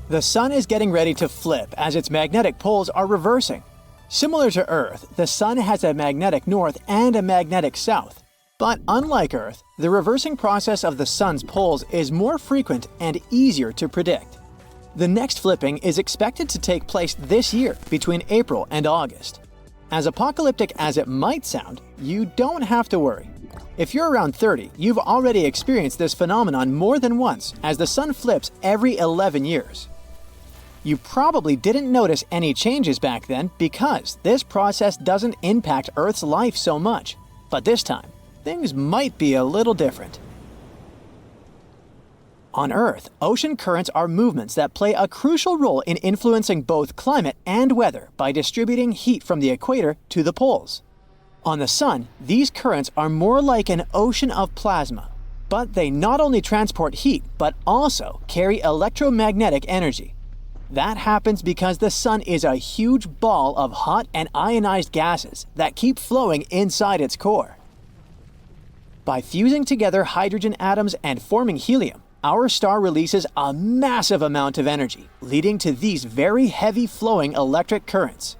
The Sun is getting ready to flip as its magnetic poles are reversing. Similar to Earth, the Sun has a magnetic north and a magnetic south. But unlike Earth, the reversing process of the Sun's poles is more frequent and easier to predict. The next flipping is expected to take place this year between April and August. As apocalyptic as it might sound, you don't have to worry. If you're around 30, you've already experienced this phenomenon more than once as the Sun flips every 11 years. You probably didn't notice any changes back then because this process doesn't impact Earth's life so much. But this time, things might be a little different. On Earth, ocean currents are movements that play a crucial role in influencing both climate and weather by distributing heat from the equator to the poles. On the Sun, these currents are more like an ocean of plasma, but they not only transport heat but also carry electromagnetic energy. That happens because the Sun is a huge ball of hot and ionized gases that keep flowing inside its core. By fusing together hydrogen atoms and forming helium, our star releases a massive amount of energy, leading to these very heavy flowing electric currents.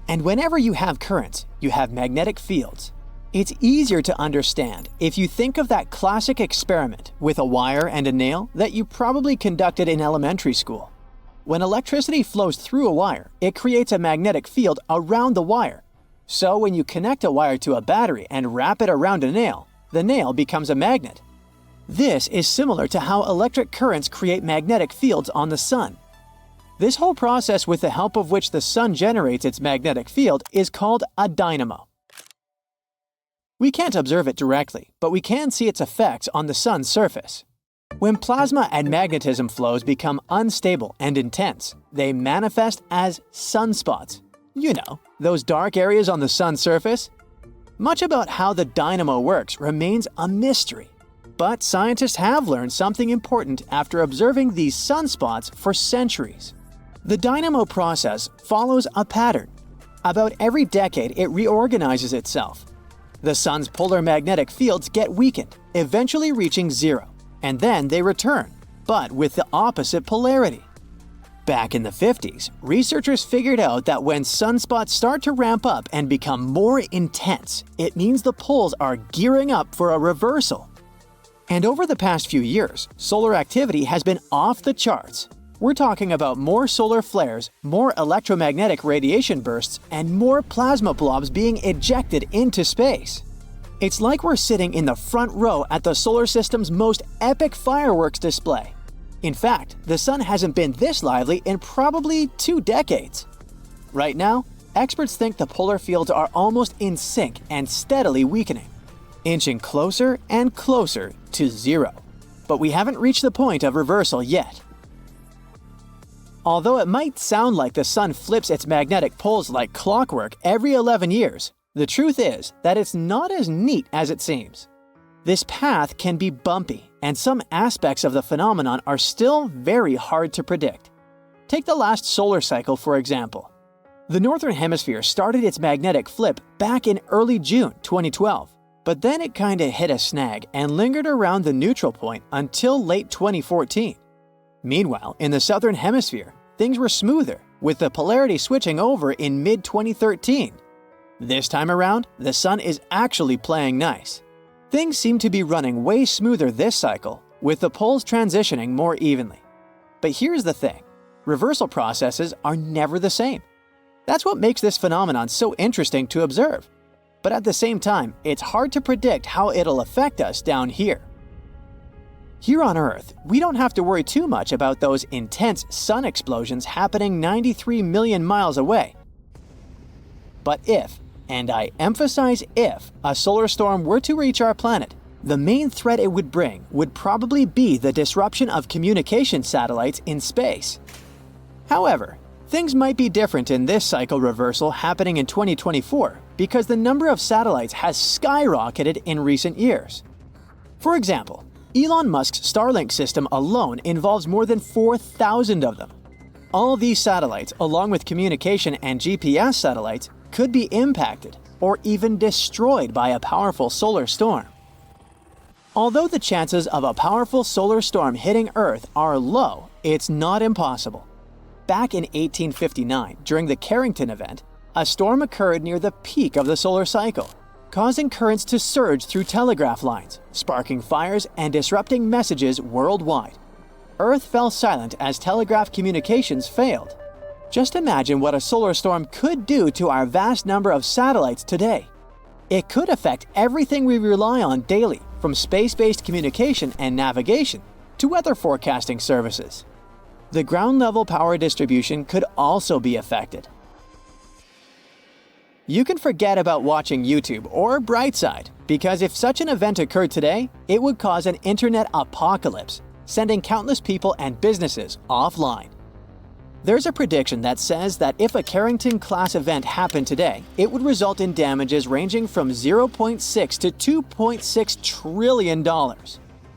And whenever you have currents, you have magnetic fields. It's easier to understand if you think of that classic experiment with a wire and a nail that you probably conducted in elementary school. When electricity flows through a wire, it creates a magnetic field around the wire. So when you connect a wire to a battery and wrap it around a nail, the nail becomes a magnet. This is similar to how electric currents create magnetic fields on the Sun. This whole process, with the help of which the Sun generates its magnetic field, is called a dynamo. We can't observe it directly, but we can see its effects on the Sun's surface. When plasma and magnetism flows become unstable and intense, they manifest as sunspots. You know, those dark areas on the Sun's surface? Much about how the dynamo works remains a mystery. But scientists have learned something important after observing these sunspots for centuries. The dynamo process follows a pattern. About every decade, it reorganizes itself. The Sun's polar magnetic fields get weakened, eventually reaching zero, and then they return, but with the opposite polarity. Back in the 50s, researchers figured out that when sunspots start to ramp up and become more intense, it means the poles are gearing up for a reversal. And over the past few years, solar activity has been off the charts. We're talking about more solar flares, more electromagnetic radiation bursts, and more plasma blobs being ejected into space. It's like we're sitting in the front row at the solar system's most epic fireworks display. In fact, the Sun hasn't been this lively in probably 2 decades. Right now, experts think the polar fields are almost in sync and steadily weakening, inching closer and closer to zero. But we haven't reached the point of reversal yet. Although it might sound like the Sun flips its magnetic poles like clockwork every 11 years, the truth is that it's not as neat as it seems. This path can be bumpy, and some aspects of the phenomenon are still very hard to predict. Take the last solar cycle, for example. The Northern Hemisphere started its magnetic flip back in early June 2012, but then it kinda hit a snag and lingered around the neutral point until late 2014. Meanwhile, in the Southern Hemisphere, things were smoother, with the polarity switching over in mid-2013. This time around, the Sun is actually playing nice. Things seem to be running way smoother this cycle, with the poles transitioning more evenly. But here's the thing, reversal processes are never the same. That's what makes this phenomenon so interesting to observe. But at the same time, it's hard to predict how it'll affect us down here. Here on Earth, we don't have to worry too much about those intense sun explosions happening 93 million miles away. But if, and I emphasize if, a solar storm were to reach our planet, the main threat it would bring would probably be the disruption of communication satellites in space. However, things might be different in this cycle reversal happening in 2024 because the number of satellites has skyrocketed in recent years. For example, Elon Musk's Starlink system alone involves more than 4,000 of them. All these satellites, along with communication and GPS satellites, could be impacted or even destroyed by a powerful solar storm. Although the chances of a powerful solar storm hitting Earth are low, it's not impossible. Back in 1859, during the Carrington event, a storm occurred near the peak of the solar cycle, causing currents to surge through telegraph lines, sparking fires and disrupting messages worldwide. Earth fell silent as telegraph communications failed. Just imagine what a solar storm could do to our vast number of satellites today. It could affect everything we rely on daily, from space-based communication and navigation to weather forecasting services. The ground-level power distribution could also be affected. You can forget about watching YouTube or Brightside, because if such an event occurred today, it would cause an internet apocalypse, sending countless people and businesses offline. There's a prediction that says that if a Carrington-class event happened today, it would result in damages ranging from $0.6 to $2.6 trillion.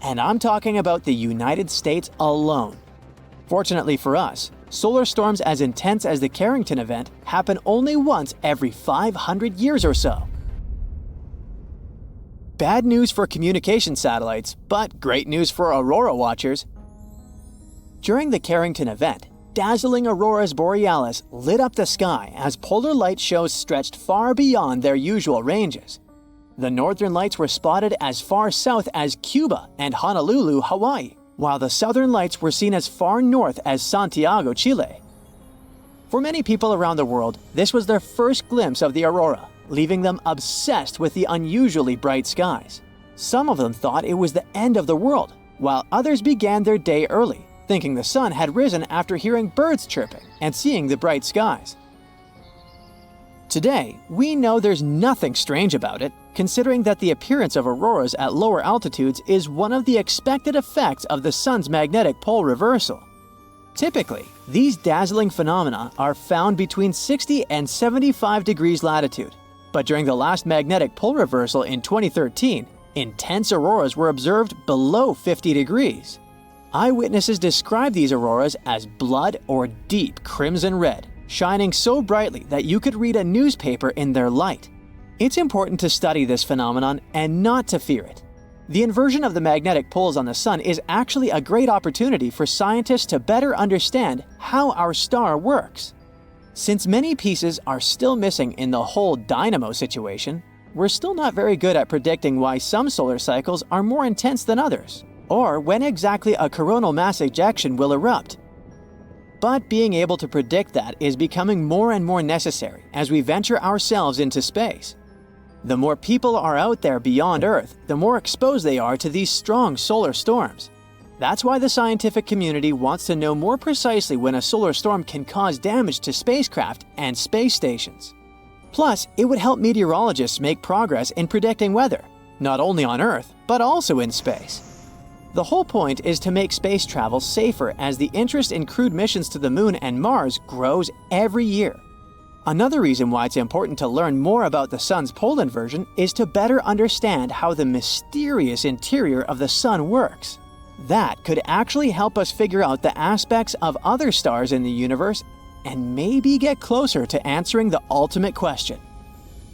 And I'm talking about the United States alone. Fortunately for us, solar storms as intense as the Carrington event happen only once every 500 years or so. Bad news for communication satellites, but great news for aurora watchers. During the Carrington event, dazzling auroras borealis lit up the sky as polar light shows stretched far beyond their usual ranges. The northern lights were spotted as far south as Cuba and Honolulu, Hawaii, while the southern lights were seen as far north as Santiago, Chile. For many people around the world, this was their first glimpse of the aurora, leaving them obsessed with the unusually bright skies. Some of them thought it was the end of the world, while others began their day early, thinking the sun had risen after hearing birds chirping and seeing the bright skies. Today, we know there's nothing strange about it, considering that the appearance of auroras at lower altitudes is one of the expected effects of the sun's magnetic pole reversal. Typically, these dazzling phenomena are found between 60 and 75 degrees latitude, but during the last magnetic pole reversal in 2013, intense auroras were observed below 50 degrees. Eyewitnesses describe these auroras as blood or deep crimson red, shining so brightly that you could read a newspaper in their light. It's important to study this phenomenon and not to fear it. The inversion of the magnetic poles on the sun is actually a great opportunity for scientists to better understand how our star works. Since many pieces are still missing in the whole dynamo situation, we're still not very good at predicting why some solar cycles are more intense than others, or when exactly a coronal mass ejection will erupt. But being able to predict that is becoming more and more necessary as we venture ourselves into space. The more people are out there beyond Earth, the more exposed they are to these strong solar storms. That's why the scientific community wants to know more precisely when a solar storm can cause damage to spacecraft and space stations. Plus, it would help meteorologists make progress in predicting weather, not only on Earth, but also in space. The whole point is to make space travel safer as the interest in crewed missions to the Moon and Mars grows every year. Another reason why it's important to learn more about the Sun's pole inversion is to better understand how the mysterious interior of the Sun works. That could actually help us figure out the aspects of other stars in the universe and maybe get closer to answering the ultimate question: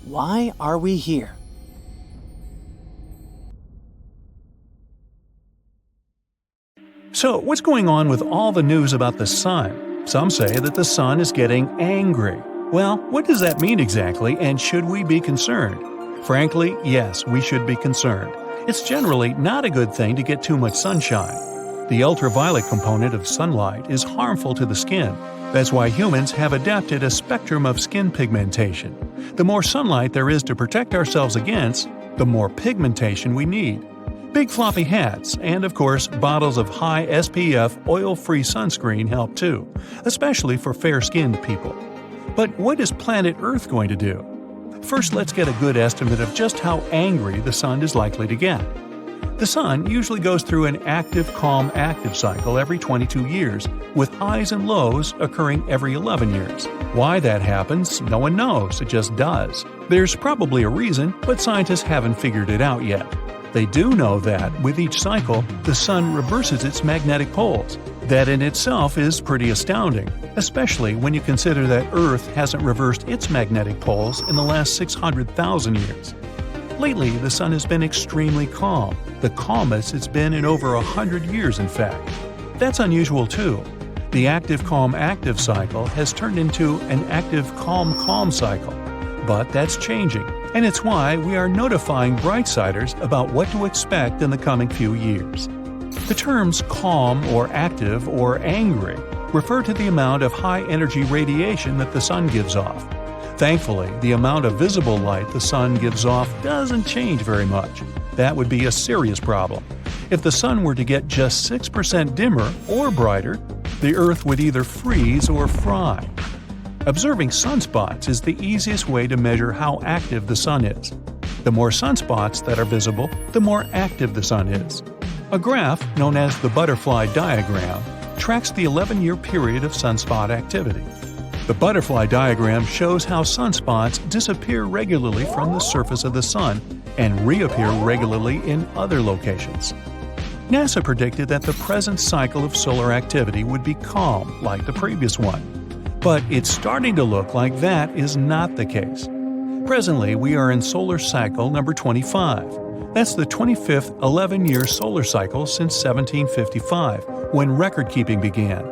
why are we here? So, what's going on with all the news about the sun? Some say that the sun is getting angry. Well, what does that mean exactly, and should we be concerned? Frankly, yes, we should be concerned. It's generally not a good thing to get too much sunshine. The ultraviolet component of sunlight is harmful to the skin. That's why humans have adapted a spectrum of skin pigmentation. The more sunlight there is to protect ourselves against, the more pigmentation we need. Big floppy hats and, of course, bottles of high SPF oil-free sunscreen help too, especially for fair-skinned people. But what is planet Earth going to do? First, let's get a good estimate of just how angry the sun is likely to get. The sun usually goes through an active-calm-active cycle every 22 years, with highs and lows occurring every 11 years. Why that happens, no one knows, it just does. There's probably a reason, but scientists haven't figured it out yet. They do know that, with each cycle, the sun reverses its magnetic poles. That in itself is pretty astounding, especially when you consider that Earth hasn't reversed its magnetic poles in the last 600,000 years. Lately, the sun has been extremely calm, the calmest it's been in over 100 years in fact. That's unusual too. The active-calm-active cycle has turned into an active-calm-calm cycle. But that's changing, and it's why we are notifying Brightsiders about what to expect in the coming few years. The terms calm or active or angry refer to the amount of high-energy radiation that the sun gives off. Thankfully, the amount of visible light the sun gives off doesn't change very much. That would be a serious problem. If the sun were to get just 6% dimmer or brighter, the Earth would either freeze or fry. Observing sunspots is the easiest way to measure how active the sun is. The more sunspots that are visible, the more active the sun is. A graph, known as the butterfly diagram, tracks the 11-year period of sunspot activity. The butterfly diagram shows how sunspots disappear regularly from the surface of the sun and reappear regularly in other locations. NASA predicted that the present cycle of solar activity would be calm, like the previous one. But it's starting to look like that is not the case. Presently, we are in solar cycle number 25. That's the 25th 11-year solar cycle since 1755, when record-keeping began.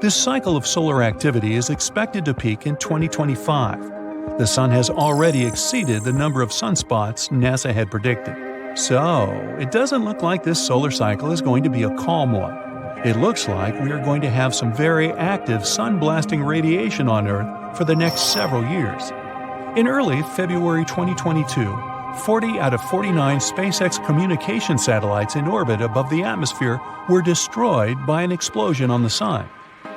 This cycle of solar activity is expected to peak in 2025. The sun has already exceeded the number of sunspots NASA had predicted. So, it doesn't look like this solar cycle is going to be a calm one. It looks like we are going to have some very active sun-blasting radiation on Earth for the next several years. In early February 2022, 40 out of 49 SpaceX communication satellites in orbit above the atmosphere were destroyed by an explosion on the sun.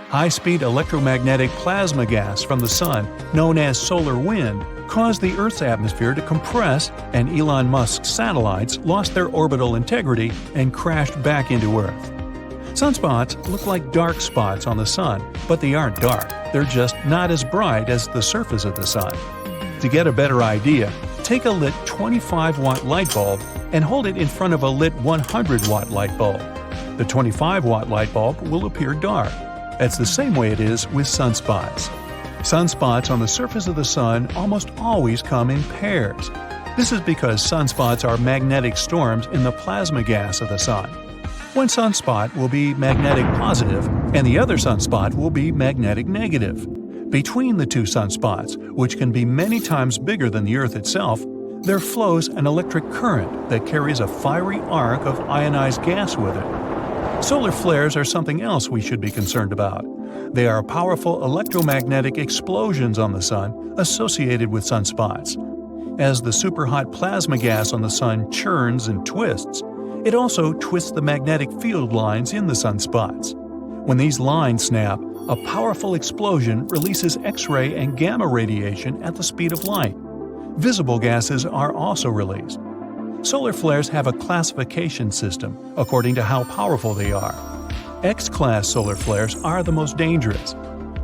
High-speed electromagnetic plasma gas from the sun, known as solar wind, caused the Earth's atmosphere to compress, and Elon Musk's satellites lost their orbital integrity and crashed back into Earth. Sunspots look like dark spots on the sun, but they aren't dark. They're just not as bright as the surface of the sun. To get a better idea, take a lit 25-watt light bulb and hold it in front of a lit 100-watt light bulb. The 25-watt light bulb will appear dark. That's the same way it is with sunspots. Sunspots on the surface of the sun almost always come in pairs. This is because sunspots are magnetic storms in the plasma gas of the sun. One sunspot will be magnetic positive, and the other sunspot will be magnetic negative. Between the two sunspots, which can be many times bigger than the Earth itself, there flows an electric current that carries a fiery arc of ionized gas with it. Solar flares are something else we should be concerned about. They are powerful electromagnetic explosions on the sun associated with sunspots. As the superhot plasma gas on the sun churns and twists, it also twists the magnetic field lines in the sunspots. When these lines snap, a powerful explosion releases X-ray and gamma radiation at the speed of light. Visible gases are also released. Solar flares have a classification system according to how powerful they are. X-class solar flares are the most dangerous.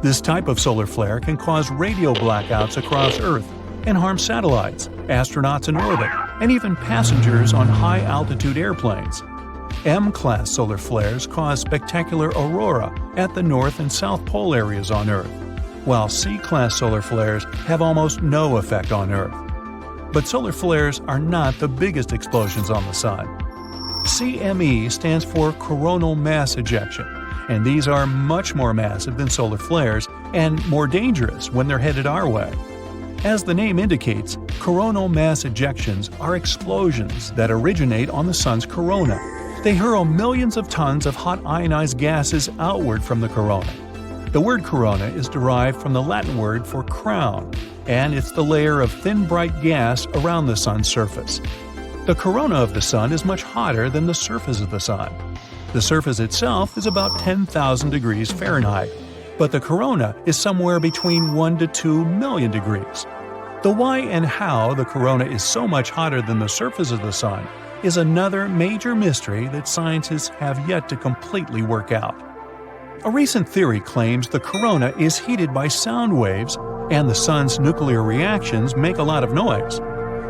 This type of solar flare can cause radio blackouts across Earth and harm satellites, astronauts in orbit, and even passengers on high-altitude airplanes. M-class solar flares cause spectacular aurora at the North and South Pole areas on Earth, while C-class solar flares have almost no effect on Earth. But solar flares are not the biggest explosions on the sun. CME stands for coronal mass ejection, and these are much more massive than solar flares and more dangerous when they're headed our way. As the name indicates, coronal mass ejections are explosions that originate on the sun's corona. They hurl millions of tons of hot ionized gases outward from the corona. The word corona is derived from the Latin word for crown, and it's the layer of thin bright gas around the sun's surface. The corona of the sun is much hotter than the surface of the sun. The surface itself is about 10,000 degrees Fahrenheit, but the corona is somewhere between 1 to 2 million degrees. The why and how the corona is so much hotter than the surface of the sun is another major mystery that scientists have yet to completely work out. A recent theory claims the corona is heated by sound waves and the sun's nuclear reactions make a lot of noise.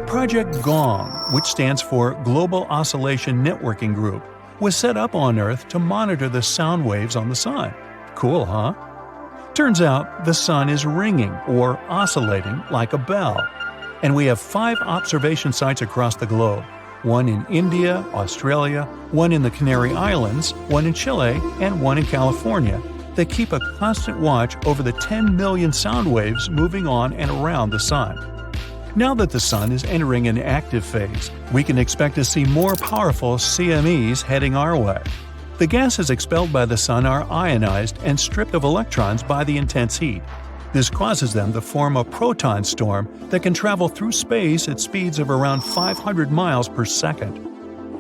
Project GONG, which stands for Global Oscillation Networking Group, was set up on Earth to monitor the sound waves on the sun. Cool, huh? Turns out the sun is ringing or oscillating like a bell. And we have 5 observation sites across the globe. one in India, Australia, one in the Canary Islands, one in Chile, and one in California, that keep a constant watch over the 10 million sound waves moving on and around the Sun. Now that the Sun is entering an active phase, we can expect to see more powerful CMEs heading our way. The gases expelled by the Sun are ionized and stripped of electrons by the intense heat. This causes them to form a proton storm that can travel through space at speeds of around 500 miles per second.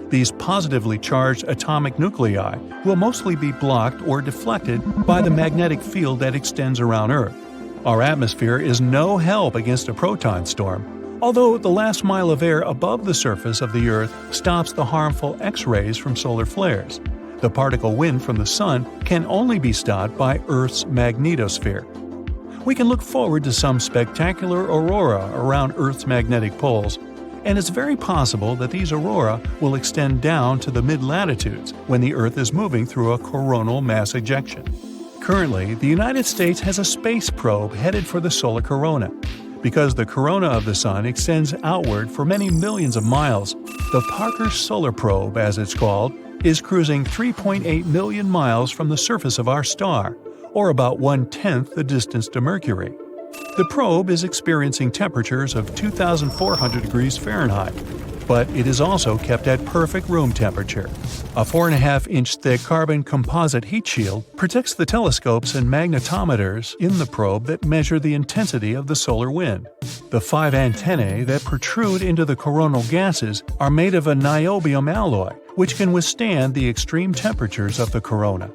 These positively charged atomic nuclei will mostly be blocked or deflected by the magnetic field that extends around Earth. Our atmosphere is no help against a proton storm, although the last mile of air above the surface of the Earth stops the harmful X-rays from solar flares. The particle wind from the Sun can only be stopped by Earth's magnetosphere. We can look forward to some spectacular aurora around Earth's magnetic poles, and it's very possible that these aurora will extend down to the mid-latitudes when the Earth is moving through a coronal mass ejection. Currently, the United States has a space probe headed for the solar corona. Because the corona of the Sun extends outward for many millions of miles, the Parker Solar Probe, as it's called, is cruising 3.8 million miles from the surface of our star, or about 1/10 the distance to Mercury. The probe is experiencing temperatures of 2,400 degrees Fahrenheit, but it is also kept at perfect room temperature. A 4.5-inch thick carbon composite heat shield protects the telescopes and magnetometers in the probe that measure the intensity of the solar wind. The 5 antennae that protrude into the coronal gases are made of a niobium alloy, which can withstand the extreme temperatures of the corona.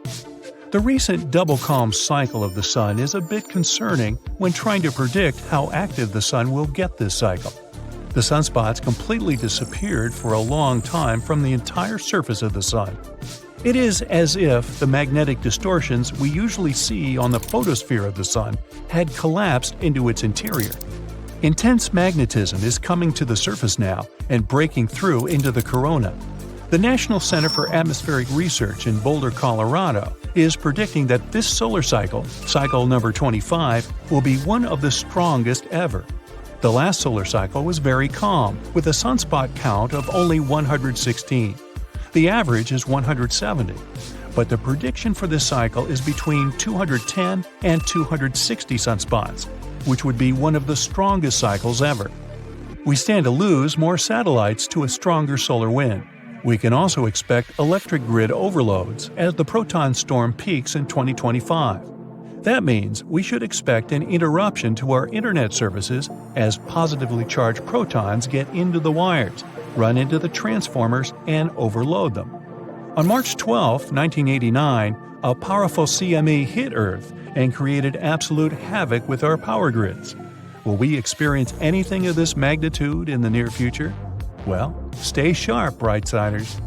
The recent double calm cycle of the Sun is a bit concerning when trying to predict how active the Sun will get this cycle. The sunspots completely disappeared for a long time from the entire surface of the Sun. It is as if the magnetic distortions we usually see on the photosphere of the Sun had collapsed into its interior. Intense magnetism is coming to the surface now and breaking through into the corona. The National Center for Atmospheric Research in Boulder, Colorado, is predicting that this solar cycle, cycle number 25, will be one of the strongest ever. The last solar cycle was very calm, with a sunspot count of only 116. The average is 170. But the prediction for this cycle is between 210 and 260 sunspots, which would be one of the strongest cycles ever. We stand to lose more satellites to a stronger solar wind. We can also expect electric grid overloads as the proton storm peaks in 2025. That means we should expect an interruption to our internet services as positively charged protons get into the wires, run into the transformers, and overload them. On March 12, 1989, a powerful CME hit Earth and created absolute havoc with our power grids. Will we experience anything of this magnitude in the near future? Well, stay sharp, Brightsiders.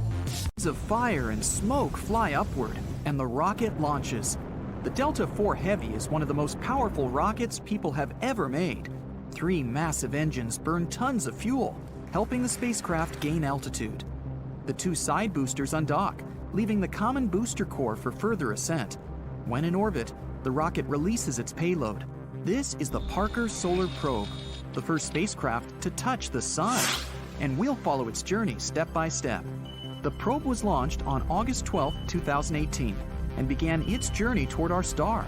Of fire and smoke fly upward, and the rocket launches. The Delta IV Heavy is one of the most powerful rockets people have ever made. 3 massive engines burn tons of fuel, helping the spacecraft gain altitude. The 2 side boosters undock, leaving the common booster core for further ascent. When in orbit, the rocket releases its payload. This is the Parker Solar Probe, the first spacecraft to touch the Sun, and we'll follow its journey step by step. The probe was launched on August 12, 2018, and began its journey toward our star.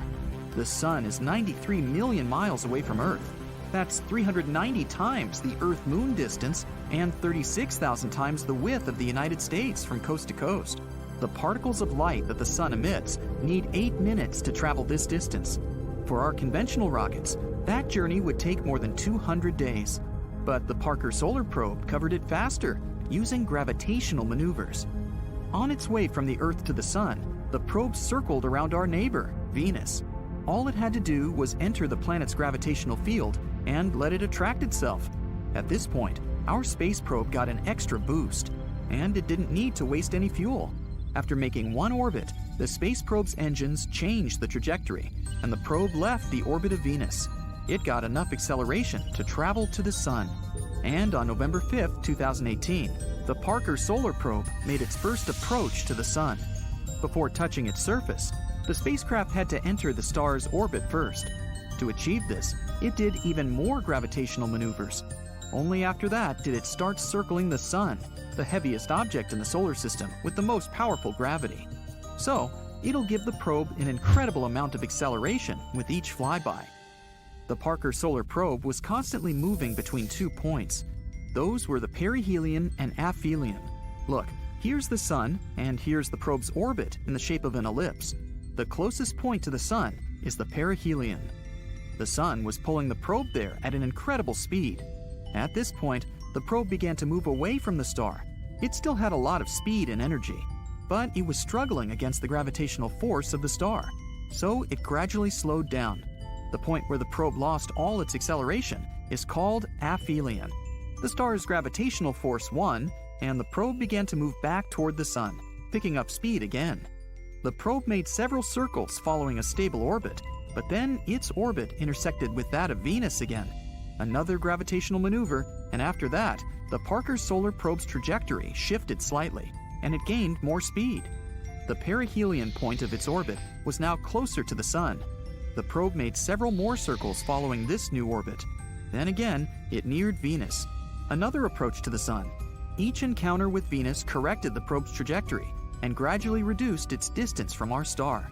The Sun is 93 million miles away from Earth. That's 390 times the Earth-Moon distance and 36,000 times the width of the United States from coast to coast. The particles of light that the Sun emits need 8 minutes to travel this distance. For our conventional rockets, that journey would take more than 200 days. But the Parker Solar Probe covered it faster, using gravitational maneuvers. On its way from the Earth to the Sun, the probe circled around our neighbor, Venus. All it had to do was enter the planet's gravitational field and let it attract itself. At this point, our space probe got an extra boost, and it didn't need to waste any fuel. After making one orbit, the space probe's engines changed the trajectory, and the probe left the orbit of Venus. It got enough acceleration to travel to the Sun. And on November 5, 2018, the Parker Solar Probe made its first approach to the Sun. Before touching its surface, the spacecraft had to enter the star's orbit first. To achieve this, it did even more gravitational maneuvers. Only after that did it start circling the Sun, the heaviest object in the solar system with the most powerful gravity. So, it'll give the probe an incredible amount of acceleration with each flyby. The Parker Solar Probe was constantly moving between 2 points. Those were the perihelion and aphelion. Look, here's the Sun, and here's the probe's orbit in the shape of an ellipse. The closest point to the Sun is the perihelion. The Sun was pulling the probe there at an incredible speed. At this point, the probe began to move away from the star. It still had a lot of speed and energy, but it was struggling against the gravitational force of the star, so it gradually slowed down. The point where the probe lost all its acceleration is called aphelion. The star's gravitational force won, and the probe began to move back toward the Sun, picking up speed again. The probe made several circles following a stable orbit, but then its orbit intersected with that of Venus again. Another gravitational maneuver, and after that, the Parker Solar Probe's trajectory shifted slightly, and it gained more speed. The perihelion point of its orbit was now closer to the Sun. The probe made several more circles following this new orbit. Then again, it neared Venus. Another approach to the Sun. Each encounter with Venus corrected the probe's trajectory and gradually reduced its distance from our star.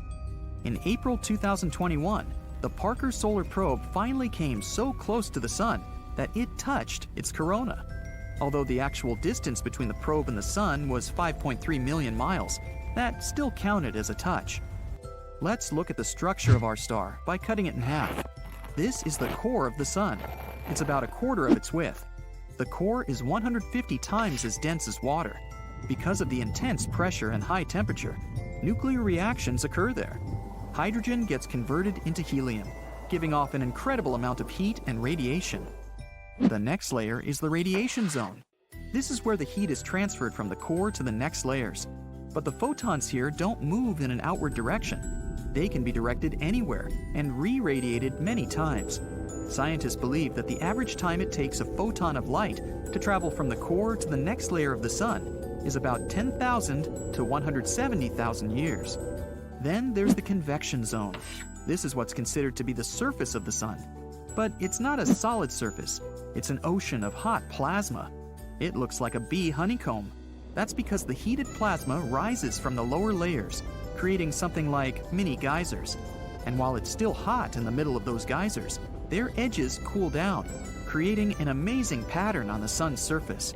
In April 2021, the Parker Solar Probe finally came so close to the Sun that it touched its corona. Although the actual distance between the probe and the Sun was 5.3 million miles, that still counted as a touch. Let's look at the structure of our star by cutting it in half. This is the core of the Sun. It's about a quarter of its width. The core is 150 times as dense as water. Because of the intense pressure and high temperature, nuclear reactions occur there. Hydrogen gets converted into helium, giving off an incredible amount of heat and radiation. The next layer is the radiation zone. This is where the heat is transferred from the core to the next layers. But the photons here don't move in an outward direction. They can be directed anywhere and re-radiated many times. Scientists believe that the average time it takes a photon of light to travel from the core to the next layer of the Sun is about 10,000 to 170,000 years. Then there's the convection zone. This is what's considered to be the surface of the Sun. But it's not a solid surface. It's an ocean of hot plasma. It looks like a bee honeycomb. That's because the heated plasma rises from the lower layers, creating something like mini geysers. And while it's still hot in the middle of those geysers, their edges cool down, creating an amazing pattern on the Sun's surface.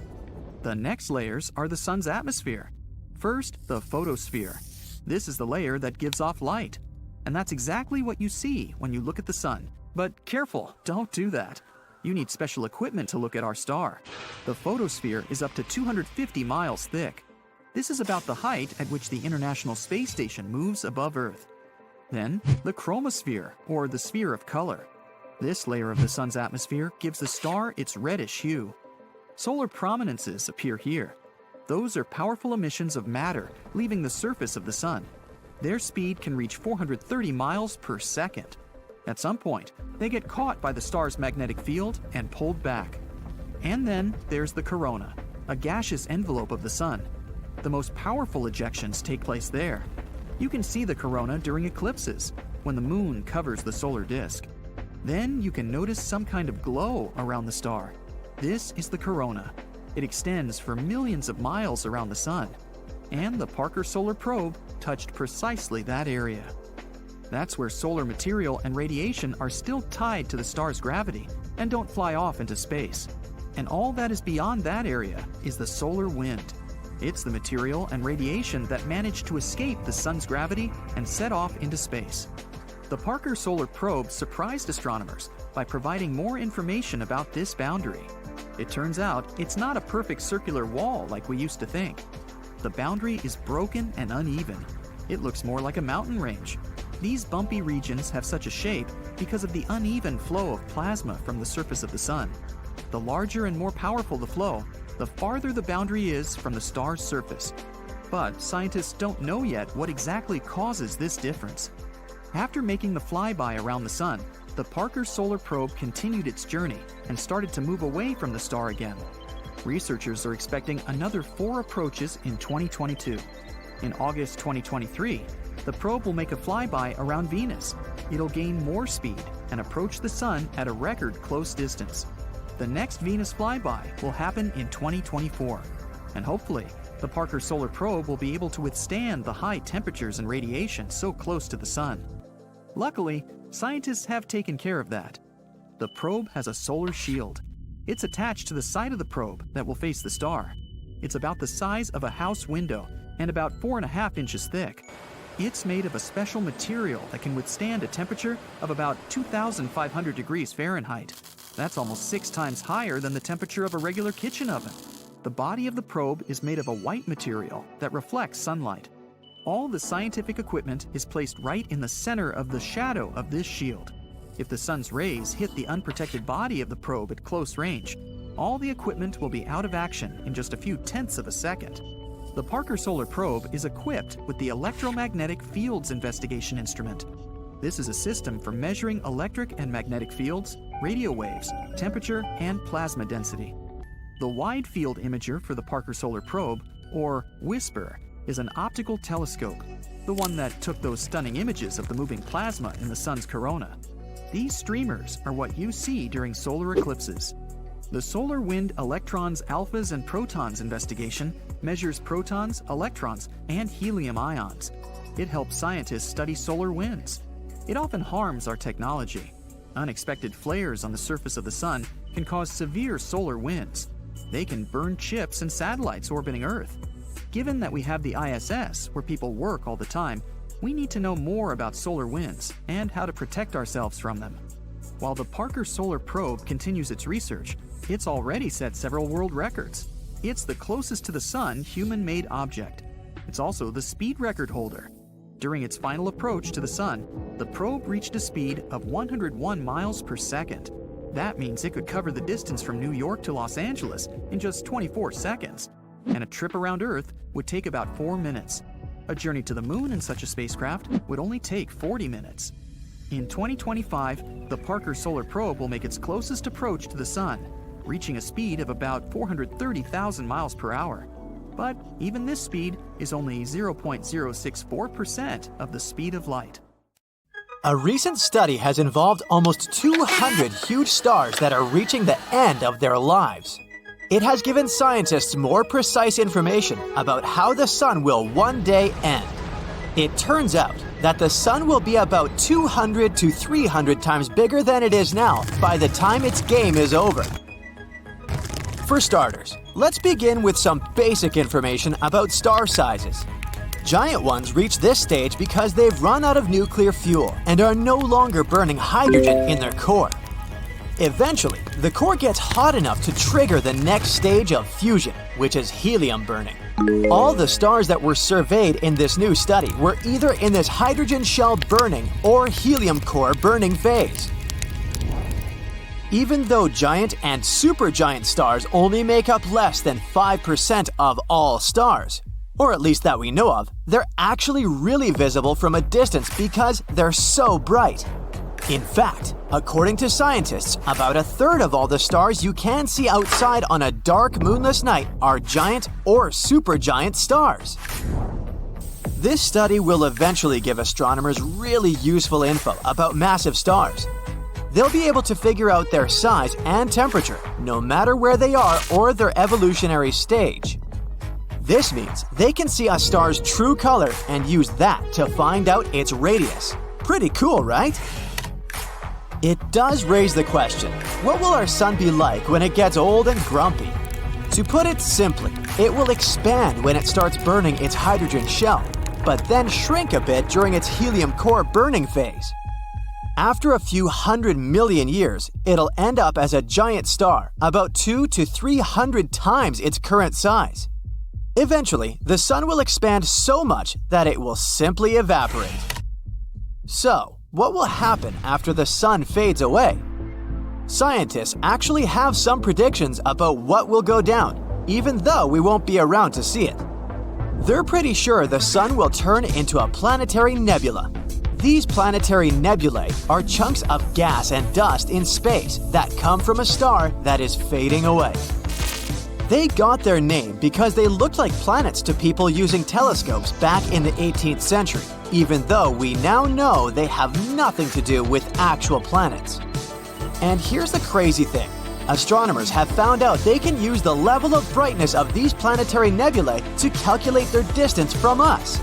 The next layers are the Sun's atmosphere. First, the photosphere. This is the layer that gives off light. And that's exactly what you see when you look at the Sun. But careful, don't do that. You need special equipment to look at our star. The photosphere is up to 250 miles thick. This is about the height at which the International Space Station moves above Earth. Then, the chromosphere, or the sphere of color. This layer of the Sun's atmosphere gives the star its reddish hue. Solar prominences appear here. Those are powerful emissions of matter leaving the surface of the Sun. Their speed can reach 430 miles per second. At some point, they get caught by the star's magnetic field and pulled back. And then there's the corona, a gaseous envelope of the Sun. The most powerful ejections take place there. You can see the corona during eclipses, when the moon covers the solar disk. Then you can notice some kind of glow around the star. This is the corona. It extends for millions of miles around the Sun. And the Parker Solar Probe touched precisely that area. That's where solar material and radiation are still tied to the star's gravity and don't fly off into space. And all that is beyond that area is the solar wind. It's the material and radiation that managed to escape the Sun's gravity and set off into space. The Parker Solar Probe surprised astronomers by providing more information about this boundary. It turns out it's not a perfect circular wall like we used to think. The boundary is broken and uneven. It looks more like a mountain range. These bumpy regions have such a shape because of the uneven flow of plasma from the surface of the Sun. The larger and more powerful the flow, the farther the boundary is from the star's surface. But scientists don't know yet what exactly causes this difference. After making the flyby around the Sun, the Parker Solar Probe continued its journey and started to move away from the star again. Researchers are expecting another 4 approaches in 2022. In August 2023, the probe will make a flyby around Venus. It'll gain more speed and approach the Sun at a record close distance. The next Venus flyby will happen in 2024, and hopefully, the Parker Solar Probe will be able to withstand the high temperatures and radiation so close to the Sun. Luckily, scientists have taken care of that. The probe has a solar shield. It's attached to the side of the probe that will face the star. It's about the size of a house window and about 4.5 inches thick. It's made of a special material that can withstand a temperature of about 2,500 degrees Fahrenheit. That's almost 6 times higher than the temperature of a regular kitchen oven. The body of the probe is made of a white material that reflects sunlight. All the scientific equipment is placed right in the center of the shadow of this shield. If the sun's rays hit the unprotected body of the probe at close range, all the equipment will be out of action in just a few tenths of a second. The Parker Solar Probe is equipped with the Electromagnetic Fields Investigation Instrument. This is a system for measuring electric and magnetic fields, radio waves, temperature, and plasma density. The Wide Field Imager for the Parker Solar Probe, or WISPER, is an optical telescope, the one that took those stunning images of the moving plasma in the sun's corona. These streamers are what you see during solar eclipses. The Solar Wind Electrons, Alphas, and Protons investigation measures protons, electrons, and helium ions. It helps scientists study solar winds. It often harms our technology. Unexpected flares on the surface of the sun can cause severe solar winds. They can burn chips and satellites orbiting Earth. Given that we have the ISS, where people work all the time, we need to know more about solar winds and how to protect ourselves from them. While the Parker Solar Probe continues its research, it's already set several world records. It's the closest to the sun human-made object. It's also the speed record holder. During its final approach to the sun, the probe reached a speed of 101 miles per second. That means it could cover the distance from New York to Los Angeles in just 24 seconds. And a trip around Earth would take about 4 minutes. A journey to the moon in such a spacecraft would only take 40 minutes. In 2025, the Parker Solar Probe will make its closest approach to the sun, reaching a speed of about 430,000 miles per hour. But even this speed is only 0.064% of the speed of light. A recent study has involved almost 200 huge stars that are reaching the end of their lives. It has given scientists more precise information about how the sun will one day end. It turns out that the sun will be about 200 to 300 times bigger than it is now by the time its game is over. For starters, let's begin with some basic information about star sizes. Giant ones reach this stage because they've run out of nuclear fuel and are no longer burning hydrogen in their core. Eventually, the core gets hot enough to trigger the next stage of fusion, which is helium burning. All the stars that were surveyed in this new study were either in this hydrogen shell burning or helium core burning phase. Even though giant and supergiant stars only make up less than 5% of all stars, or at least that we know of, they're actually really visible from a distance because they're so bright. In fact, according to scientists, about a third of all the stars you can see outside on a dark, moonless night are giant or supergiant stars. This study will eventually give astronomers really useful info about massive stars. They'll be able to figure out their size and temperature, no matter where they are or their evolutionary stage. This means they can see a star's true color and use that to find out its radius. Pretty cool, right? It does raise the question, what will our sun be like when it gets old and grumpy? To put it simply, it will expand when it starts burning its hydrogen shell, but then shrink a bit during its helium core burning phase. After a few 100 million years, it'll end up as a giant star, about 200 to 300 times its current size. Eventually, the sun will expand so much that it will simply evaporate. So, what will happen after the sun fades away? Scientists actually have some predictions about what will go down, even though we won't be around to see it. They're pretty sure the sun will turn into a planetary nebula. These planetary nebulae are chunks of gas and dust in space that come from a star that is fading away. They got their name because they looked like planets to people using telescopes back in the 18th century, even though we now know they have nothing to do with actual planets. And here's the crazy thing. astronomers have found out they can use the level of brightness of these planetary nebulae to calculate their distance from us.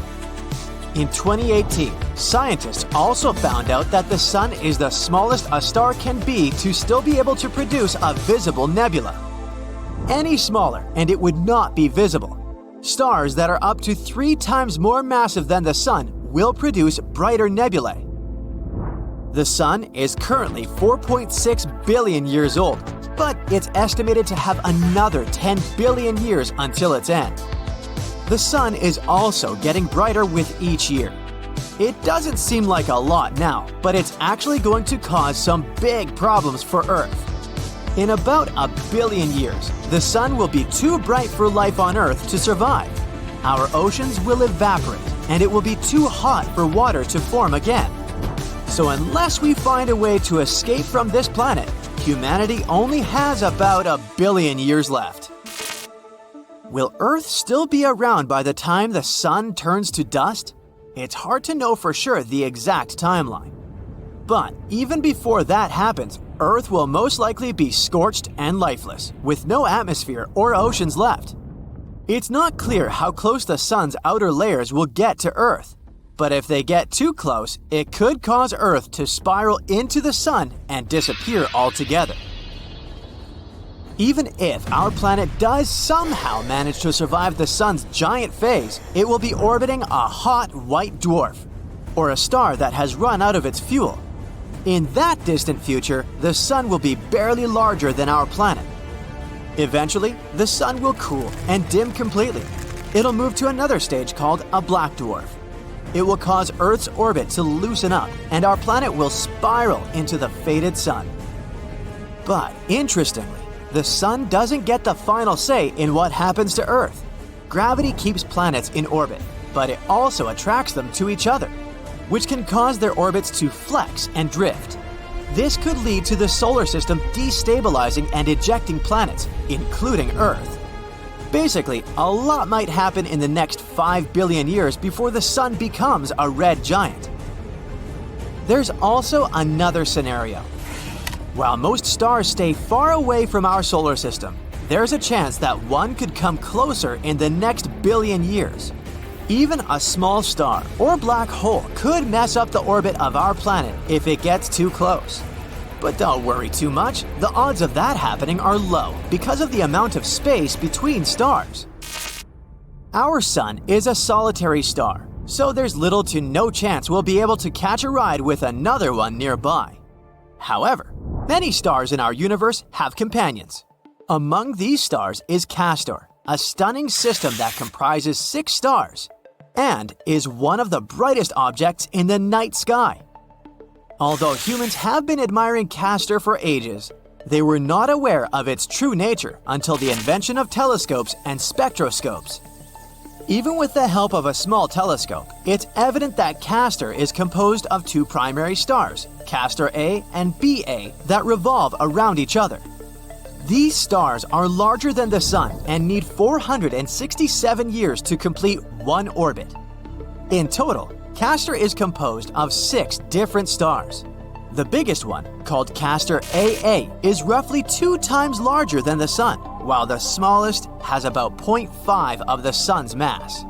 In 2018, scientists also found out that the Sun is the smallest a star can be to still be able to produce a visible nebula. Any smaller, and it would not be visible. Stars that are up to 3 times more massive than the Sun will produce brighter nebulae. The Sun is currently 4.6 billion years old, but it's estimated to have another 10 billion years until its end. The Sun is also getting brighter with each year. It doesn't seem like a lot now, but it's actually going to cause some big problems for Earth. In about 1 billion years, the Sun will be too bright for life on Earth to survive. Our oceans will evaporate, and it will be too hot for water to form again. So unless we find a way to escape from this planet, humanity only has about 1 billion years left. Will Earth still be around by the time the Sun turns to dust? It's hard to know for sure the exact timeline. But even before that happens, Earth will most likely be scorched and lifeless, with no atmosphere or oceans left. It's not clear how close the Sun's outer layers will get to Earth, but if they get too close, it could cause Earth to spiral into the Sun and disappear altogether. Even if our planet does somehow manage to survive the Sun's giant phase, it will be orbiting a hot white dwarf, or a star that has run out of its fuel. In that distant future, the Sun will be barely larger than our planet. Eventually, the Sun will cool and dim completely. It'll move to another stage called a black dwarf. It will cause Earth's orbit to loosen up, and our planet will spiral into the fated Sun. But interestingly, the Sun doesn't get the final say in what happens to Earth. Gravity keeps planets in orbit, but it also attracts them to each other, which can cause their orbits to flex and drift. This could lead to the solar system destabilizing and ejecting planets, including Earth. Basically, a lot might happen in the next 5 billion years before the Sun becomes a red giant. There's also another scenario. While most stars stay far away from our solar system, there's a chance that one could come closer in the next billion years. Even a small star or black hole could mess up the orbit of our planet if it gets too close. But don't worry too much, the odds of that happening are low because of the amount of space between stars. Our Sun is a solitary star, so there's little to no chance we'll be able to catch a ride with another one nearby. However, many stars in our universe have companions. Among these stars is Castor, a stunning system that comprises 6 stars and is one of the brightest objects in the night sky. Although humans have been admiring Castor for ages, they were not aware of its true nature until the invention of telescopes and spectroscopes. Even with the help of a small telescope, it's evident that Castor is composed of 2 primary stars, Castor A and Ba, that revolve around each other. These stars are larger than the Sun and need 467 years to complete one orbit. In total, Castor is composed of 6 different stars. The biggest one, called Castor AA, is roughly 2 times larger than the Sun, while the smallest has about 0.5 of the Sun's mass.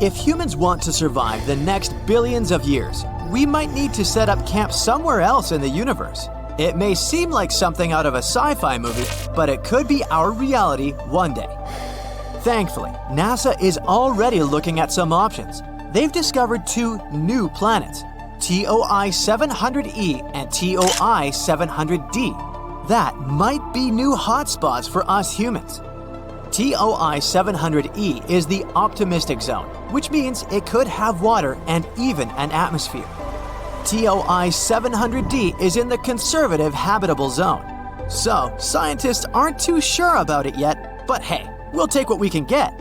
If humans want to survive the next billions of years, we might need to set up camp somewhere else in the universe. It may seem like something out of a sci-fi movie, but it could be our reality one day. Thankfully, NASA is already looking at some options. They've discovered 2 new planets, TOI 700e and TOI 700d. That might be new hotspots for us humans. TOI 700e is the optimistic zone, which means it could have water and even an atmosphere. TOI 700d is in the conservative habitable zone. So, scientists aren't too sure about it yet, but hey, we'll take what we can get.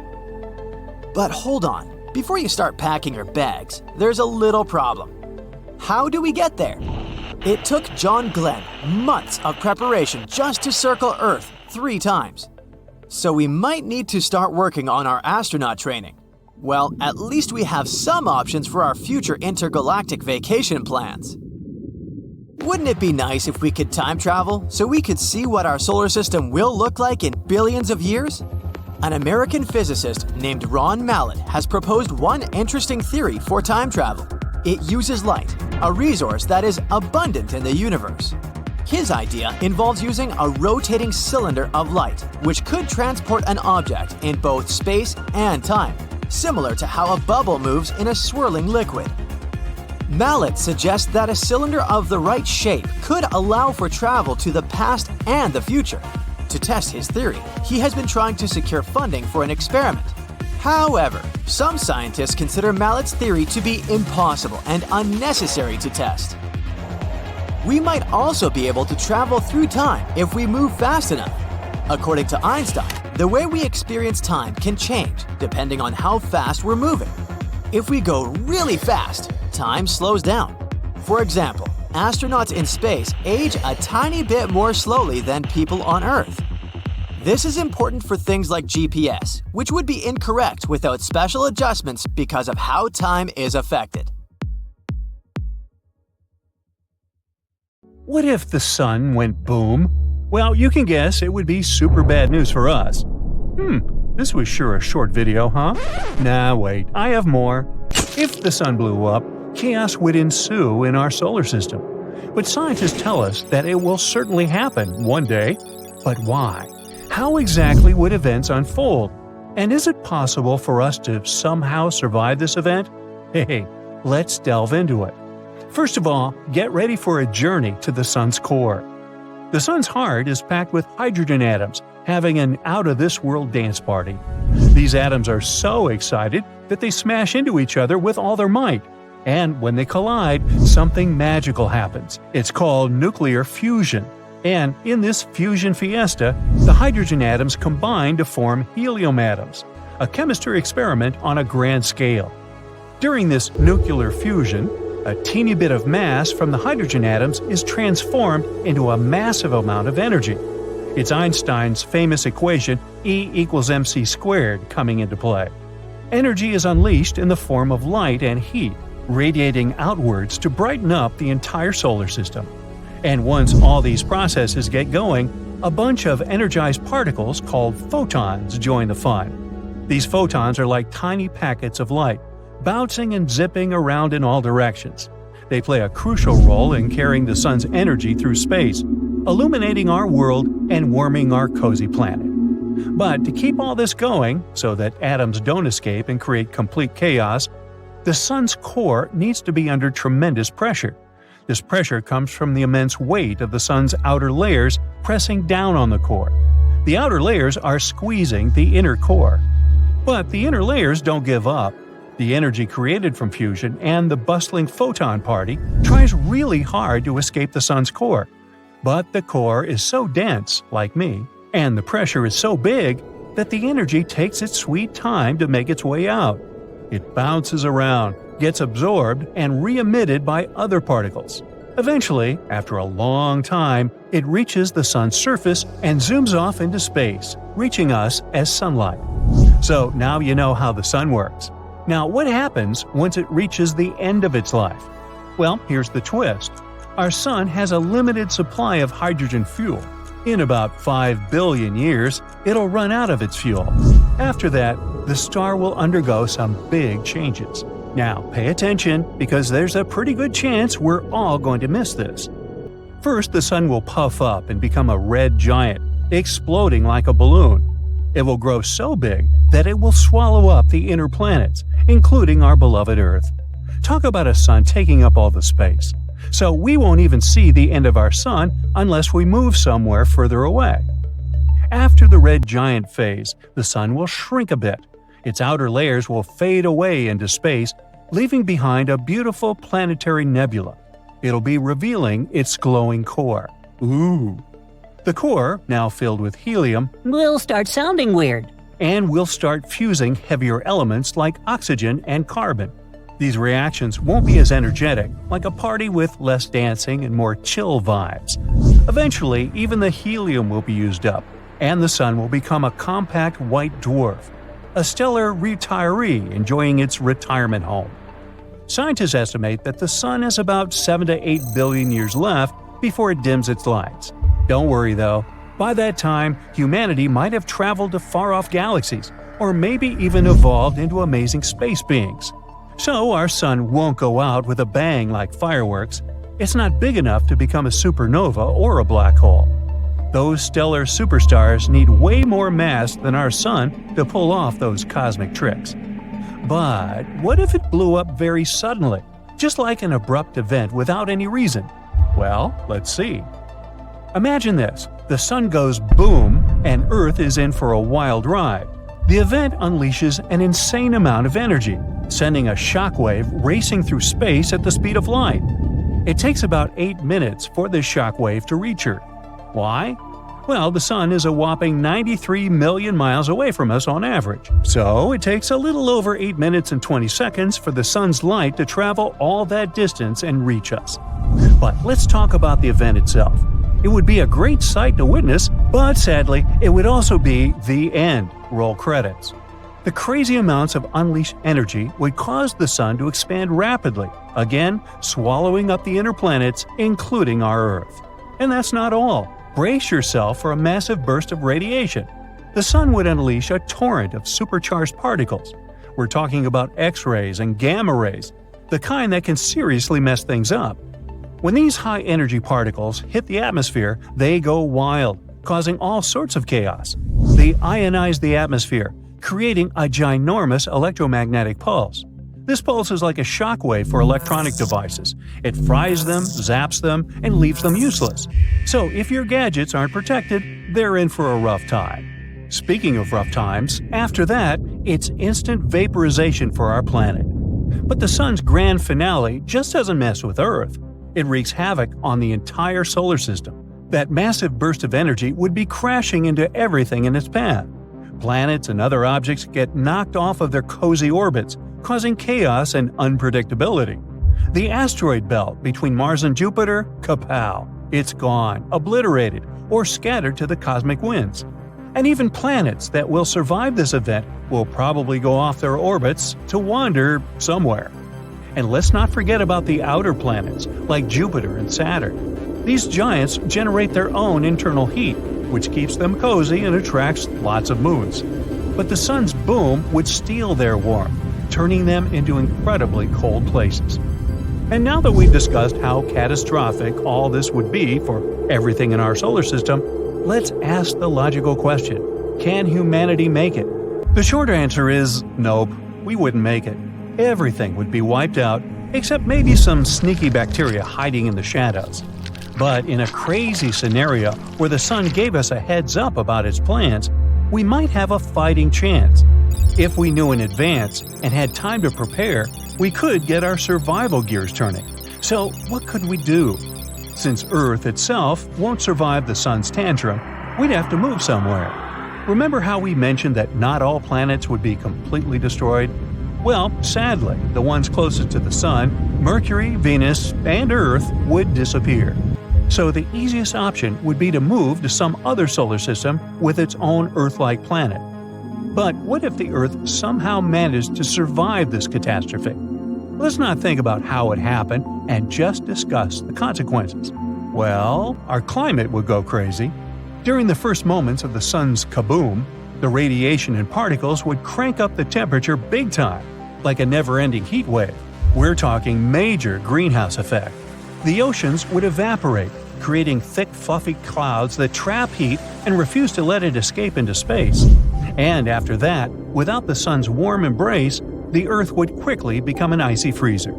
But hold on, before you start packing your bags, there's a little problem. How do we get there? It took John Glenn months of preparation just to circle Earth 3 times. So we might need to start working on our astronaut training. Well, at least we have some options for our future intergalactic vacation plans. Wouldn't it be nice if we could time travel so we could see what our solar system will look like in billions of years? An American physicist named Ron Mallett has proposed one interesting theory for time travel. It uses light, a resource that is abundant in the universe. His idea involves using a rotating cylinder of light, which could transport an object in both space and time, similar to how a bubble moves in a swirling liquid. Mallett suggests that a cylinder of the right shape could allow for travel to the past and the future. To test his theory, he has been trying to secure funding for an experiment. However, some scientists consider Mallett's theory to be impossible and unnecessary to test. We might also be able to travel through time if we move fast enough. According to Einstein, the way we experience time can change depending on how fast we're moving. If we go really fast, time slows down. For example, astronauts in space age a tiny bit more slowly than people on Earth. This is important for things like GPS, which would be incorrect without special adjustments because of how time is affected. What if the sun went boom? Well, you can guess it would be super bad news for us. This was sure a short video, huh? Nah, wait, I have more. If the sun blew up, chaos would ensue in our solar system. But scientists tell us that it will certainly happen one day. But why? How exactly would events unfold? And is it possible for us to somehow survive this event? Hey, let's delve into it. First of all, get ready for a journey to the sun's core. The sun's heart is packed with hydrogen atoms, having an out-of-this-world dance party. These atoms are so excited that they smash into each other with all their might. And when they collide, something magical happens. It's called nuclear fusion. And in this fusion fiesta, the hydrogen atoms combine to form helium atoms, a chemistry experiment on a grand scale. During this nuclear fusion, a teeny bit of mass from the hydrogen atoms is transformed into a massive amount of energy. It's Einstein's famous equation E = mc² coming into play. Energy is unleashed in the form of light and heat, radiating outwards to brighten up the entire solar system. And once all these processes get going, a bunch of energized particles called photons join the fun. These photons are like tiny packets of light, bouncing and zipping around in all directions. They play a crucial role in carrying the sun's energy through space, illuminating our world and warming our cozy planet. But to keep all this going, so that atoms don't escape and create complete chaos, the sun's core needs to be under tremendous pressure. This pressure comes from the immense weight of the sun's outer layers pressing down on the core. The outer layers are squeezing the inner core. But the inner layers don't give up. The energy created from fusion and the bustling photon party tries really hard to escape the sun's core. But the core is so dense, like me, and the pressure is so big that the energy takes its sweet time to make its way out. It bounces around, gets absorbed, and re-emitted by other particles. Eventually, after a long time, it reaches the sun's surface and zooms off into space, reaching us as sunlight. So now you know how the sun works. Now, what happens once it reaches the end of its life? Well, here's the twist. Our sun has a limited supply of hydrogen fuel. In about 5 billion years, it'll run out of its fuel. After that, the star will undergo some big changes. Now, pay attention, because there's a pretty good chance we're all going to miss this. First, the sun will puff up and become a red giant, exploding like a balloon. It will grow so big that it will swallow up the inner planets, including our beloved Earth. Talk about a sun taking up all the space. So we won't even see the end of our sun unless we move somewhere further away. After the red giant phase, the sun will shrink a bit. Its outer layers will fade away into space, leaving behind a beautiful planetary nebula. It'll be revealing its glowing core. Ooh! The core, now filled with helium, will start sounding weird. And will start fusing heavier elements like oxygen and carbon. These reactions won't be as energetic, like a party with less dancing and more chill vibes. Eventually, even the helium will be used up, and the sun will become a compact white dwarf, a stellar retiree enjoying its retirement home. Scientists estimate that the sun has about 7 to 8 billion years left before it dims its lights. Don't worry though, by that time, humanity might have traveled to far-off galaxies, or maybe even evolved into amazing space beings. So our sun won't go out with a bang like fireworks. It's not big enough to become a supernova or a black hole. Those stellar superstars need way more mass than our sun to pull off those cosmic tricks. But what if it blew up very suddenly, just like an abrupt event without any reason? Well, let's see. Imagine this: the sun goes boom, and Earth is in for a wild ride. The event unleashes an insane amount of energy, sending a shockwave racing through space at the speed of light. It takes about 8 minutes for this shockwave to reach Earth. Why? Well, the sun is a whopping 93 million miles away from us on average. So it takes a little over 8 minutes and 20 seconds for the sun's light to travel all that distance and reach us. But let's talk about the event itself. It would be a great sight to witness, but sadly, it would also be the end. Roll credits. The crazy amounts of unleashed energy would cause the sun to expand rapidly, again swallowing up the inner planets, including our Earth. And that's not all. Brace yourself for a massive burst of radiation. The sun would unleash a torrent of supercharged particles. We're talking about X-rays and gamma rays, the kind that can seriously mess things up. When these high-energy particles hit the atmosphere, they go wild, causing all sorts of chaos. They ionize the atmosphere, creating a ginormous electromagnetic pulse. This pulse is like a shockwave for electronic devices. It fries them, zaps them, and leaves them useless. So if your gadgets aren't protected, they're in for a rough time. Speaking of rough times, after that, it's instant vaporization for our planet. But the sun's grand finale just doesn't mess with Earth. It wreaks havoc on the entire solar system. That massive burst of energy would be crashing into everything in its path. Planets and other objects get knocked off of their cozy orbits, causing chaos and unpredictability. The asteroid belt between Mars and Jupiter, kapow! It's gone, obliterated, or scattered to the cosmic winds. And even planets that will survive this event will probably go off their orbits to wander somewhere. And let's not forget about the outer planets, like Jupiter and Saturn. These giants generate their own internal heat, which keeps them cozy and attracts lots of moons. But the sun's boom would steal their warmth, turning them into incredibly cold places. And now that we've discussed how catastrophic all this would be for everything in our solar system, let's ask the logical question: can humanity make it? The short answer is nope, we wouldn't make it. Everything would be wiped out, except maybe some sneaky bacteria hiding in the shadows. But in a crazy scenario where the sun gave us a heads up about its plans, we might have a fighting chance. If we knew in advance and had time to prepare, we could get our survival gears turning. So what could we do? Since Earth itself won't survive the sun's tantrum, we'd have to move somewhere. Remember how we mentioned that not all planets would be completely destroyed? Well, sadly, the ones closest to the sun, Mercury, Venus, and Earth, would disappear. So the easiest option would be to move to some other solar system with its own Earth-like planet. But what if the Earth somehow managed to survive this catastrophe? Let's not think about how it happened and just discuss the consequences. Well, our climate would go crazy. During the first moments of the sun's kaboom, the radiation and particles would crank up the temperature big time, like a never-ending heat wave. We're talking major greenhouse effect. The oceans would evaporate, creating thick, fluffy clouds that trap heat and refuse to let it escape into space. And after that, without the sun's warm embrace, the Earth would quickly become an icy freezer.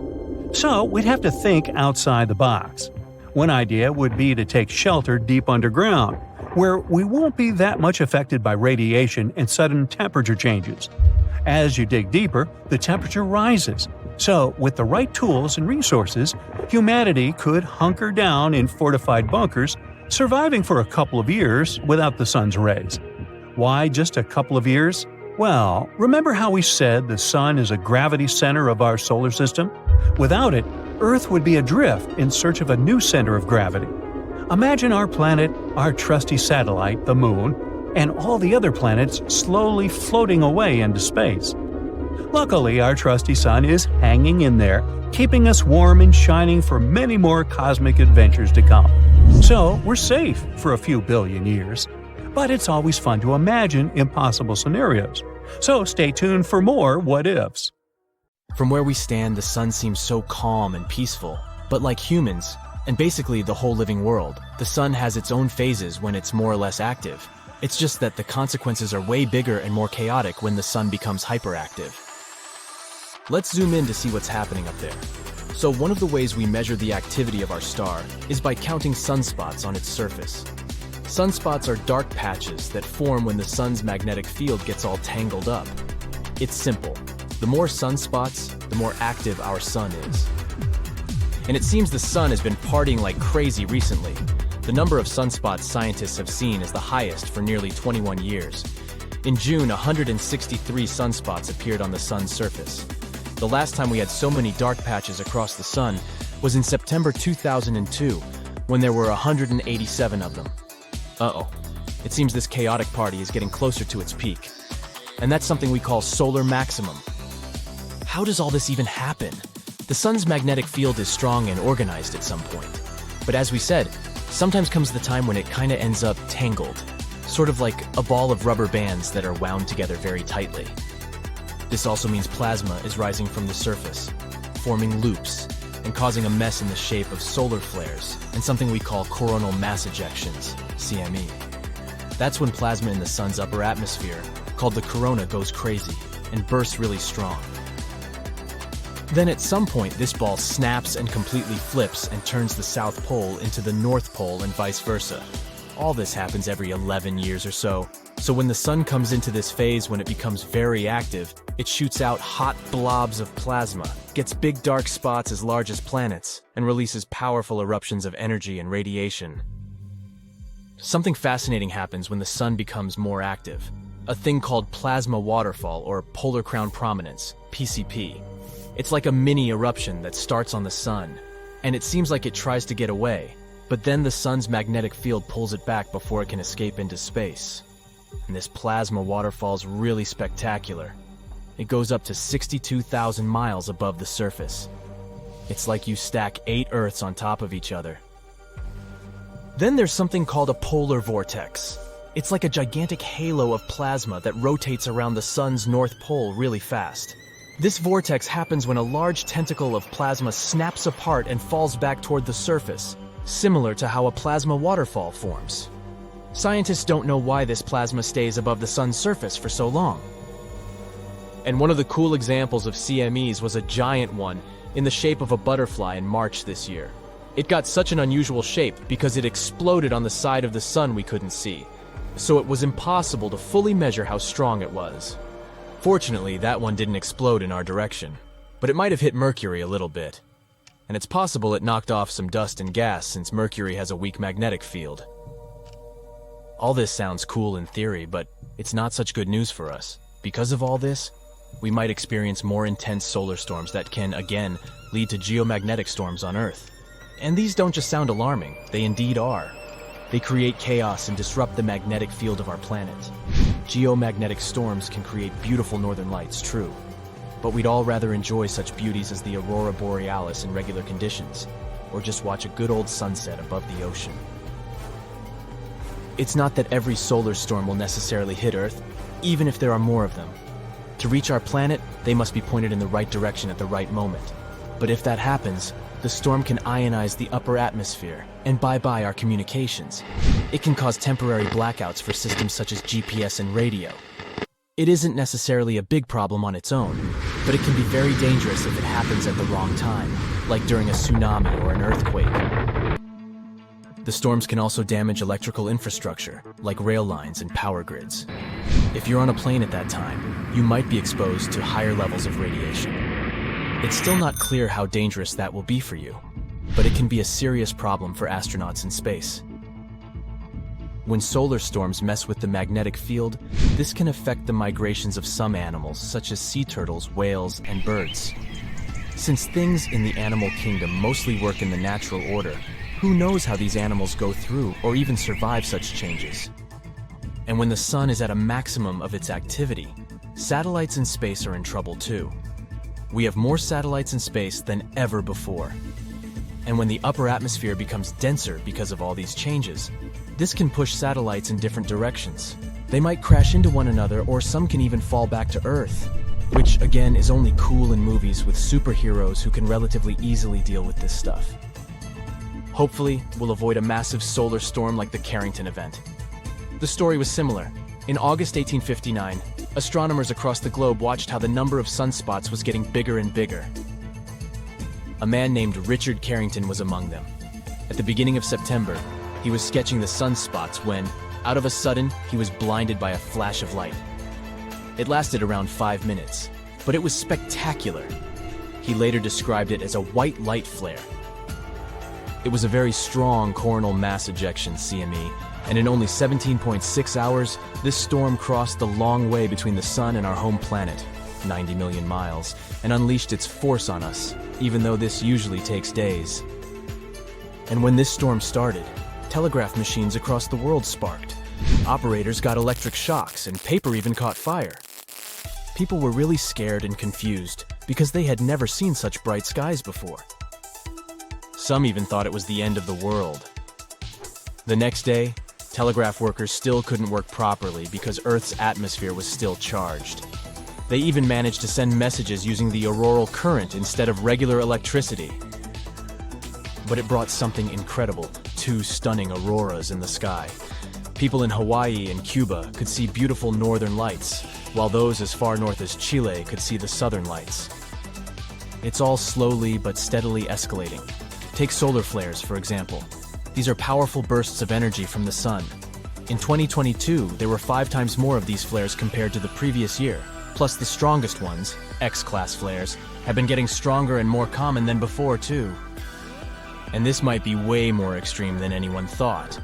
So we'd have to think outside the box. One idea would be to take shelter deep underground, where we won't be that much affected by radiation and sudden temperature changes. As you dig deeper, the temperature rises. So, with the right tools and resources, humanity could hunker down in fortified bunkers, surviving for a couple of years without the sun's rays. Why just a couple of years? Well, remember how we said the sun is a gravity center of our solar system? Without it, Earth would be adrift in search of a new center of gravity. Imagine our planet, our trusty satellite, the Moon, and all the other planets slowly floating away into space. Luckily, our trusty sun is hanging in there, keeping us warm and shining for many more cosmic adventures to come. So, we're safe for a few billion years. But it's always fun to imagine impossible scenarios. So stay tuned for more what ifs. From where we stand, the sun seems so calm and peaceful. But like humans, and basically the whole living world, the sun has its own phases when it's more or less active. It's just that the consequences are way bigger and more chaotic when the sun becomes hyperactive. Let's zoom in to see what's happening up there. So one of the ways we measure the activity of our star is by counting sunspots on its surface. Sunspots are dark patches that form when the sun's magnetic field gets all tangled up. It's simple. The more sunspots, the more active our sun is. And it seems the sun has been partying like crazy recently. The number of sunspots scientists have seen is the highest for nearly 21 years. In June, 163 sunspots appeared on the sun's surface. The last time we had so many dark patches across the sun was in September 2002, when there were 187 of them. Uh-oh. It seems this chaotic party is getting closer to its peak. And that's something we call solar maximum. How does all this even happen? The sun's magnetic field is strong and organized at some point. But as we said, sometimes comes the time when it kinda ends up tangled. Sort of like a ball of rubber bands that are wound together very tightly. This also means plasma is rising from the surface, forming loops, and causing a mess in the shape of solar flares and something we call coronal mass ejections, CME. That's when plasma in the sun's upper atmosphere, called the corona, goes crazy and bursts really strong. Then at some point, this ball snaps and completely flips and turns the South Pole into the North Pole and vice versa. All this happens every 11 years or so. So when the sun comes into this phase when it becomes very active, it shoots out hot blobs of plasma, gets big dark spots as large as planets, and releases powerful eruptions of energy and radiation. Something fascinating happens when the sun becomes more active. A thing called plasma waterfall or polar crown prominence, PCP. It's like a mini eruption that starts on the sun, and it seems like it tries to get away, but then the sun's magnetic field pulls it back before it can escape into space. And this plasma waterfall's really spectacular. It goes up to 62,000 miles above the surface. It's like you stack 8 Earths on top of each other. Then there's something called a polar vortex. It's like a gigantic halo of plasma that rotates around the sun's north pole really fast. This vortex happens when a large tentacle of plasma snaps apart and falls back toward the surface, similar to how a plasma waterfall forms. Scientists don't know why this plasma stays above the sun's surface for so long. And one of the cool examples of CMEs was a giant one in the shape of a butterfly in March this year. It got such an unusual shape because it exploded on the side of the sun we couldn't see, so it was impossible to fully measure how strong it was. Fortunately, that one didn't explode in our direction, but it might have hit Mercury a little bit. And it's possible it knocked off some dust and gas since Mercury has a weak magnetic field. All this sounds cool in theory, but it's not such good news for us. Because of all this, we might experience more intense solar storms that can, again, lead to geomagnetic storms on Earth. And these don't just sound alarming, they indeed are. They create chaos and disrupt the magnetic field of our planet. Geomagnetic storms can create beautiful northern lights, true. But we'd all rather enjoy such beauties as the aurora borealis in regular conditions, or just watch a good old sunset above the ocean. It's not that every solar storm will necessarily hit Earth, even if there are more of them. To reach our planet, they must be pointed in the right direction at the right moment. But if that happens, the storm can ionize the upper atmosphere, and bye-bye our communications. It can cause temporary blackouts for systems such as GPS and radio. It isn't necessarily a big problem on its own, but it can be very dangerous if it happens at the wrong time, like during a tsunami or an earthquake. The storms can also damage electrical infrastructure, like rail lines and power grids. If you're on a plane at that time, you might be exposed to higher levels of radiation. It's still not clear how dangerous that will be for you, but it can be a serious problem for astronauts in space. When solar storms mess with the magnetic field, this can affect the migrations of some animals, such as sea turtles, whales, and birds. Since things in the animal kingdom mostly work in the natural order, who knows how these animals go through or even survive such changes? And when the sun is at a maximum of its activity, satellites in space are in trouble too. We have more satellites in space than ever before. And when the upper atmosphere becomes denser because of all these changes, this can push satellites in different directions. They might crash into one another, or some can even fall back to Earth, which again is only cool in movies with superheroes who can relatively easily deal with this stuff. Hopefully, we'll avoid a massive solar storm like the Carrington event. The story was similar. In August 1859, astronomers across the globe watched how the number of sunspots was getting bigger and bigger. A man named Richard Carrington was among them. At the beginning of September, he was sketching the sunspots when, out of a sudden, he was blinded by a flash of light. It lasted around 5 minutes, but it was spectacular. He later described it as a white light flare. It was a very strong coronal mass ejection, CME, and in only 17.6 hours, this storm crossed the long way between the sun and our home planet, 90 million miles, and unleashed its force on us, even though this usually takes days. And when this storm started, telegraph machines across the world sparked. Operators got electric shocks, and paper even caught fire. People were really scared and confused because they had never seen such bright skies before. Some even thought it was the end of the world. The next day, telegraph workers still couldn't work properly because Earth's atmosphere was still charged. They even managed to send messages using the auroral current instead of regular electricity. But it brought something incredible, 2 stunning auroras in the sky. People in Hawaii and Cuba could see beautiful northern lights, while those as far north as Chile could see the southern lights. It's all slowly but steadily escalating. Take solar flares, for example. These are powerful bursts of energy from the sun. In 2022, there were 5 times more of these flares compared to the previous year. Plus, the strongest ones, X-class flares, have been getting stronger and more common than before, too. And this might be way more extreme than anyone thought.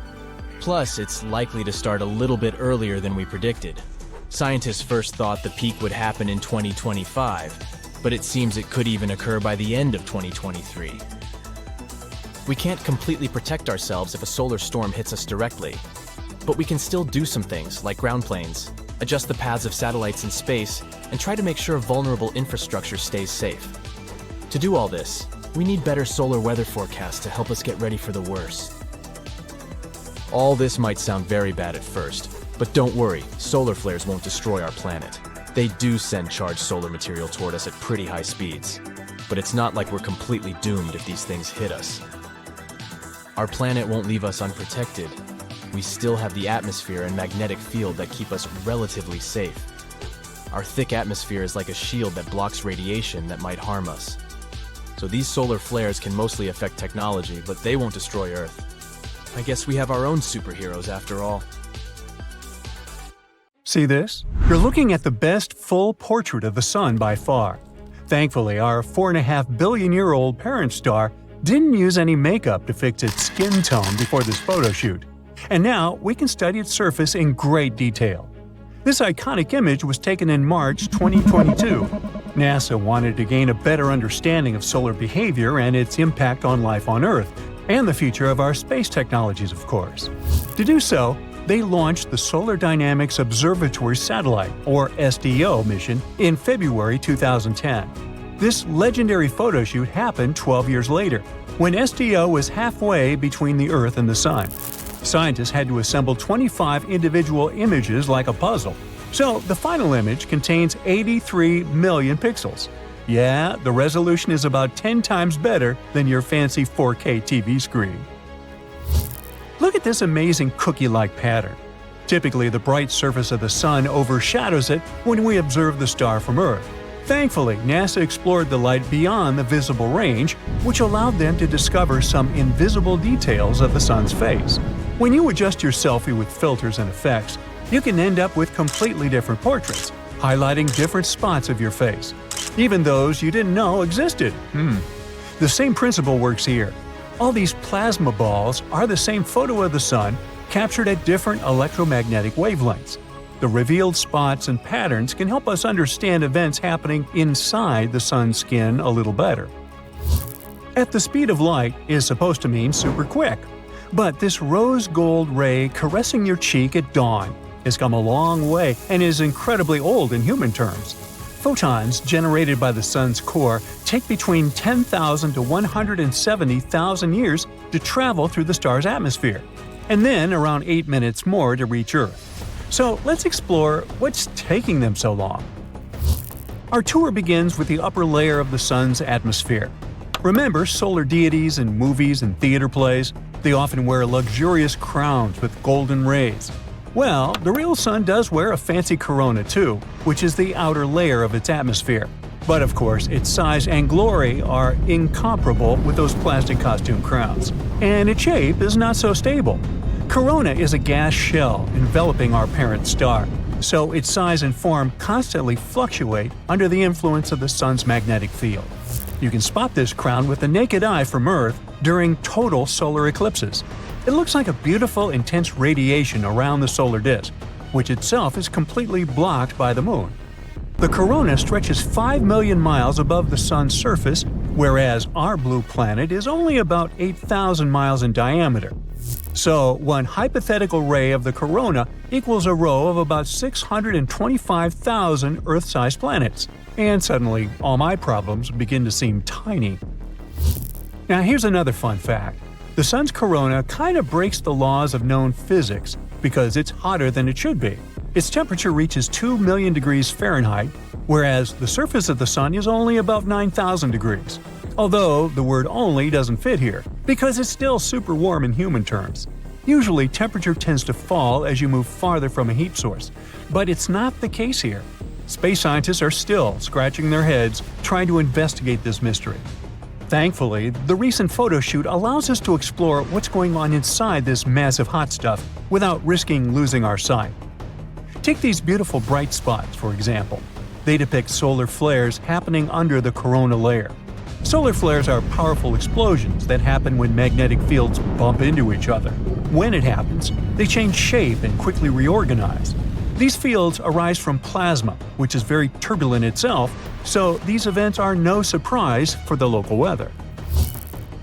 Plus, it's likely to start a little bit earlier than we predicted. Scientists first thought the peak would happen in 2025, but it seems it could even occur by the end of 2023. We can't completely protect ourselves if a solar storm hits us directly, but we can still do some things like ground planes, adjust the paths of satellites in space, and try to make sure vulnerable infrastructure stays safe. To do all this, we need better solar weather forecasts to help us get ready for the worst. All this might sound very bad at first, but don't worry, solar flares won't destroy our planet. They do send charged solar material toward us at pretty high speeds, but it's not like we're completely doomed if these things hit us. Our planet won't leave us unprotected. We still have the atmosphere and magnetic field that keep us relatively safe. Our thick atmosphere is like a shield that blocks radiation that might harm us. So these solar flares can mostly affect technology, but they won't destroy Earth. I guess we have our own superheroes after all. See this? You're looking at the best full portrait of the sun by far. Thankfully, our 4.5 billion-year-old parent star didn't use any makeup to fix its skin tone before this photo shoot. And now we can study its surface in great detail. This iconic image was taken in March 2022. NASA wanted to gain a better understanding of solar behavior and its impact on life on Earth, and the future of our space technologies, of course. To do so, they launched the Solar Dynamics Observatory Satellite, or SDO, mission in February 2010. This legendary photo shoot happened 12 years later, when SDO was halfway between the Earth and the Sun. Scientists had to assemble 25 individual images like a puzzle, so the final image contains 83 million pixels. Yeah, the resolution is about 10 times better than your fancy 4K TV screen. Look at this amazing cookie-like pattern. Typically, the bright surface of the sun overshadows it when we observe the star from Earth. Thankfully, NASA explored the light beyond the visible range, which allowed them to discover some invisible details of the sun's face. When you adjust your selfie with filters and effects, you can end up with completely different portraits, highlighting different spots of your face, even those you didn't know existed. The same principle works here. All these plasma balls are the same photo of the sun, captured at different electromagnetic wavelengths. The revealed spots and patterns can help us understand events happening inside the sun's skin a little better. At the speed of light is supposed to mean super quick, but this rose gold ray caressing your cheek at dawn has come a long way and is incredibly old in human terms. Photons generated by the sun's core take between 10,000 to 170,000 years to travel through the star's atmosphere, and then around 8 minutes more to reach Earth. So let's explore what's taking them so long. Our tour begins with the upper layer of the sun's atmosphere. Remember solar deities in movies and theater plays? They often wear luxurious crowns with golden rays. Well, the real sun does wear a fancy corona too, which is the outer layer of its atmosphere. But of course, its size and glory are incomparable with those plastic costume crowns. And its shape is not so stable. Corona is a gas shell enveloping our parent star, so its size and form constantly fluctuate under the influence of the sun's magnetic field. You can spot this crown with the naked eye from Earth during total solar eclipses. It looks like a beautiful, intense radiation around the solar disk, which itself is completely blocked by the moon. The corona stretches 5 million miles above the sun's surface, whereas our blue planet is only about 8,000 miles in diameter. So, one hypothetical ray of the corona equals a row of about 625,000 Earth-sized planets. And suddenly, all my problems begin to seem tiny. Now here's another fun fact. The sun's corona kind of breaks the laws of known physics because it's hotter than it should be. Its temperature reaches 2 million degrees Fahrenheit, whereas the surface of the sun is only about 9,000 degrees. Although the word "only" doesn't fit here, because it's still super warm in human terms. Usually temperature tends to fall as you move farther from a heat source, but it's not the case here. Space scientists are still scratching their heads trying to investigate this mystery. Thankfully, the recent photo shoot allows us to explore what's going on inside this massive hot stuff without risking losing our sight. Take these beautiful bright spots, for example. They depict solar flares happening under the corona layer. Solar flares are powerful explosions that happen when magnetic fields bump into each other. When it happens, they change shape and quickly reorganize. These fields arise from plasma, which is very turbulent itself, so these events are no surprise for the local weather.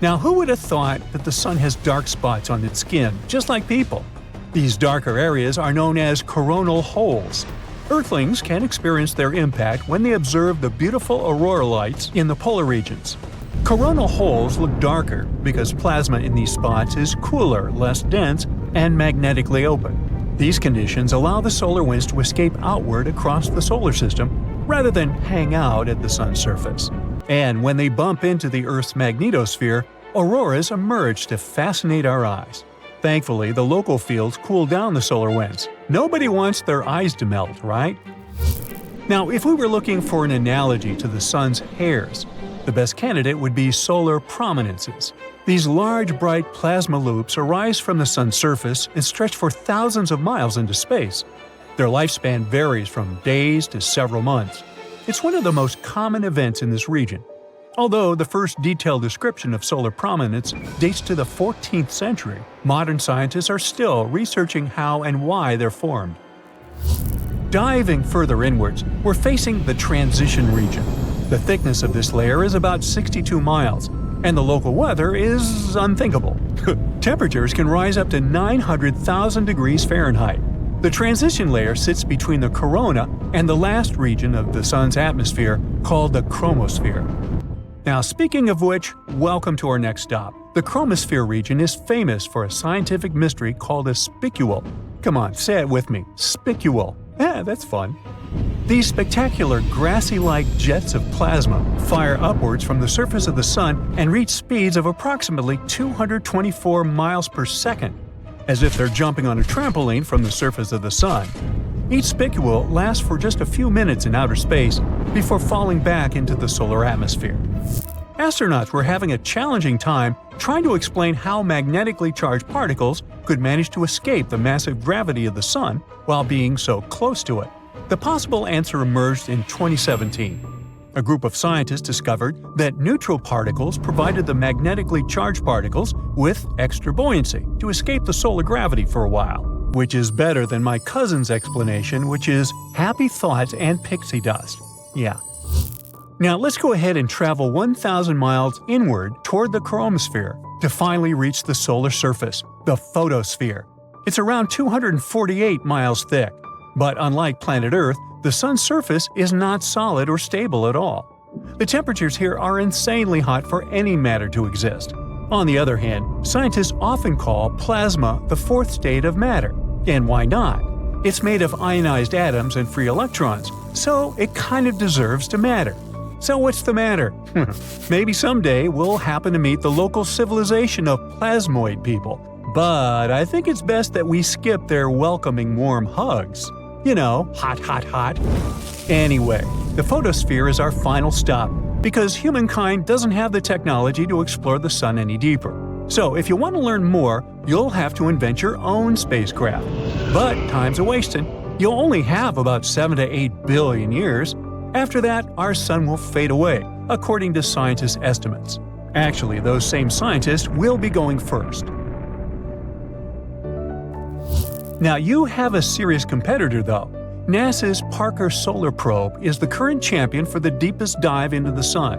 Now, who would have thought that the sun has dark spots on its skin, just like people? These darker areas are known as coronal holes. Earthlings can experience their impact when they observe the beautiful aurora lights in the polar regions. Coronal holes look darker because plasma in these spots is cooler, less dense, and magnetically open. These conditions allow the solar winds to escape outward across the solar system rather than hang out at the sun's surface. And when they bump into the Earth's magnetosphere, auroras emerge to fascinate our eyes. Thankfully, the local fields cool down the solar winds. Nobody wants their eyes to melt, right? Now, if we were looking for an analogy to the sun's hairs, the best candidate would be solar prominences. These large, bright plasma loops arise from the sun's surface and stretch for thousands of miles into space. Their lifespan varies from days to several months. It's one of the most common events in this region. Although the first detailed description of solar prominence dates to the 14th century, modern scientists are still researching how and why they're formed. Diving further inwards, we're facing the transition region. The thickness of this layer is about 62 miles, and the local weather is unthinkable. Temperatures can rise up to 900,000 degrees Fahrenheit. The transition layer sits between the corona and the last region of the sun's atmosphere called the chromosphere. Now, speaking of which, welcome to our next stop. The chromosphere region is famous for a scientific mystery called a spicule. Come on, say it with me. Spicule. Yeah, that's fun. These spectacular grassy-like jets of plasma fire upwards from the surface of the sun and reach speeds of approximately 224 miles per second, as if they're jumping on a trampoline from the surface of the sun. Each spicule lasts for just a few minutes in outer space before falling back into the solar atmosphere. Astronauts were having a challenging time trying to explain how magnetically charged particles could manage to escape the massive gravity of the sun while being so close to it. The possible answer emerged in 2017. A group of scientists discovered that neutral particles provided the magnetically charged particles with extra buoyancy to escape the solar gravity for a while, which is better than my cousin's explanation, which is happy thoughts and pixie dust. Yeah. Now let's go ahead and travel 1,000 miles inward toward the chromosphere to finally reach the solar surface, the photosphere. It's around 248 miles thick. But unlike planet Earth, the Sun's surface is not solid or stable at all. The temperatures here are insanely hot for any matter to exist. On the other hand, scientists often call plasma the fourth state of matter. And why not? It's made of ionized atoms and free electrons, so it kind of deserves to matter. So what's the matter? Maybe someday we'll happen to meet the local civilization of plasmoid people. But I think it's best that we skip their welcoming warm hugs. You know, hot, hot, hot. Anyway, the photosphere is our final stop, because humankind doesn't have the technology to explore the Sun any deeper. So if you want to learn more, you'll have to invent your own spacecraft. But time's a-wasting. You'll only have about 7 to 8 billion years. After that, our Sun will fade away, according to scientists' estimates. Actually, those same scientists will be going first. Now, you have a serious competitor, though. NASA's Parker Solar Probe is the current champion for the deepest dive into the Sun.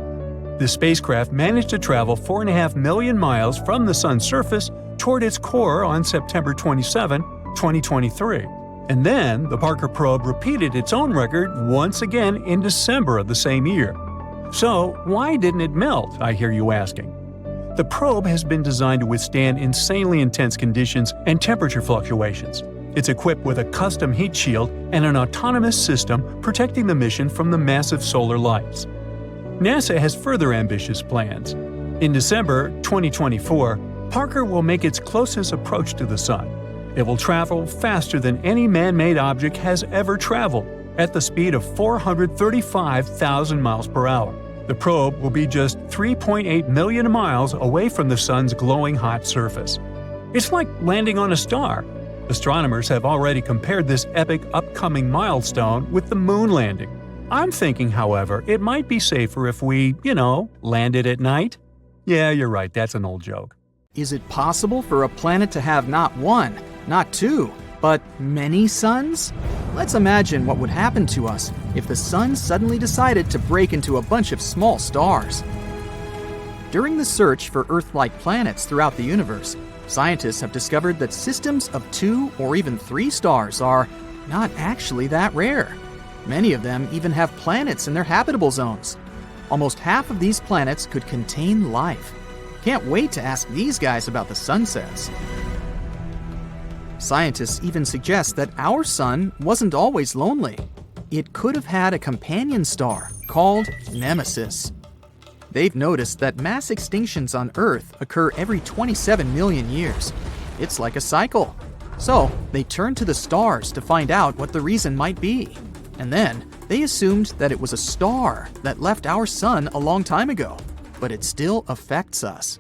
The spacecraft managed to travel 4.5 million miles from the Sun's surface toward its core on September 27, 2023. And then, the Parker probe repeated its own record once again in December of the same year. So, why didn't it melt, I hear you asking? The probe has been designed to withstand insanely intense conditions and temperature fluctuations. It's equipped with a custom heat shield and an autonomous system protecting the mission from the massive solar lights. NASA has further ambitious plans. In December 2024, Parker will make its closest approach to the Sun. It will travel faster than any man-made object has ever traveled, at the speed of 435,000 miles per hour. The probe will be just 3.8 million miles away from the Sun's glowing hot surface. It's like landing on a star. Astronomers have already compared this epic upcoming milestone with the moon landing. I'm thinking, however, it might be safer if we, landed at night. Yeah, you're right, that's an old joke. Is it possible for a planet to have not one, not two, but many suns? Let's imagine what would happen to us if the Sun suddenly decided to break into a bunch of small stars. During the search for Earth-like planets throughout the universe, scientists have discovered that systems of 2 or even 3 stars are not actually that rare. Many of them even have planets in their habitable zones. Almost half of these planets could contain life. Can't wait to ask these guys about the sunsets. Scientists even suggest that our Sun wasn't always lonely. It could have had a companion star called Nemesis. They've noticed that mass extinctions on Earth occur every 27 million years. It's like a cycle. So, they turned to the stars to find out what the reason might be. And then, they assumed that it was a star that left our Sun a long time ago, but it still affects us.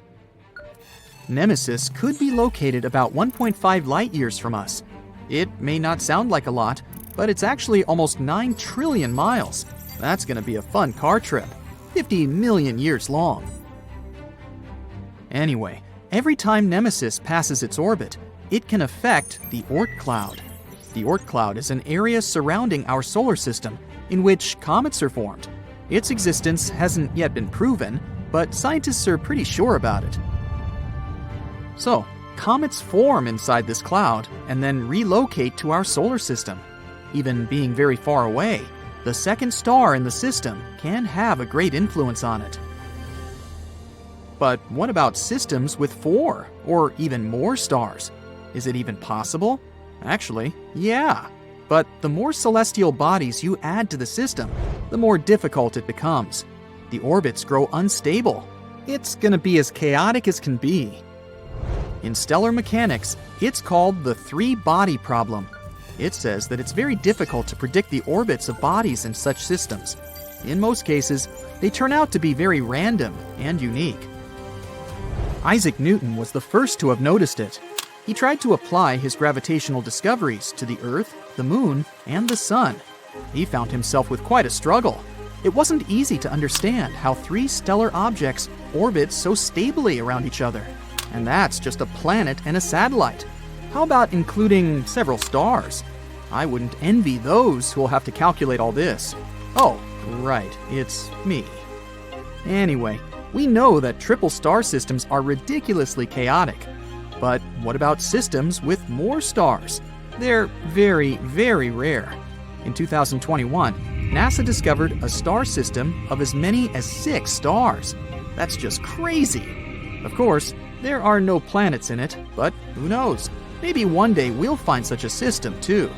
Nemesis could be located about 1.5 light-years from us. It may not sound like a lot, but it's actually almost 9 trillion miles. That's going to be a fun car trip, 50 million years long. Anyway, every time Nemesis passes its orbit, it can affect the Oort cloud. The Oort cloud is an area surrounding our solar system in which comets are formed. Its existence hasn't yet been proven, but scientists are pretty sure about it. So, comets form inside this cloud and then relocate to our solar system. Even being very far away, the second star in the system can have a great influence on it. But what about systems with 4 or even more stars? Is it even possible? Actually, yeah. But the more celestial bodies you add to the system, the more difficult it becomes. The orbits grow unstable. It's gonna be as chaotic as can be. In stellar mechanics, it's called the three-body problem. It says that it's very difficult to predict the orbits of bodies in such systems. In most cases, they turn out to be very random and unique. Isaac Newton was the first to have noticed it. He tried to apply his gravitational discoveries to the Earth, the Moon, and the Sun. He found himself with quite a struggle. It wasn't easy to understand how 3 stellar objects orbit so stably around each other. And that's just a planet and a satellite. How about including several stars? I wouldn't envy those who will have to calculate all this. Oh, right, it's me. Anyway, we know that triple star systems are ridiculously chaotic. But what about systems with more stars? They're very, very rare. In 2021, NASA discovered a star system of as many as 6 stars. That's just crazy. Of course, there are no planets in it, but who knows? Maybe one day we'll find such a system too.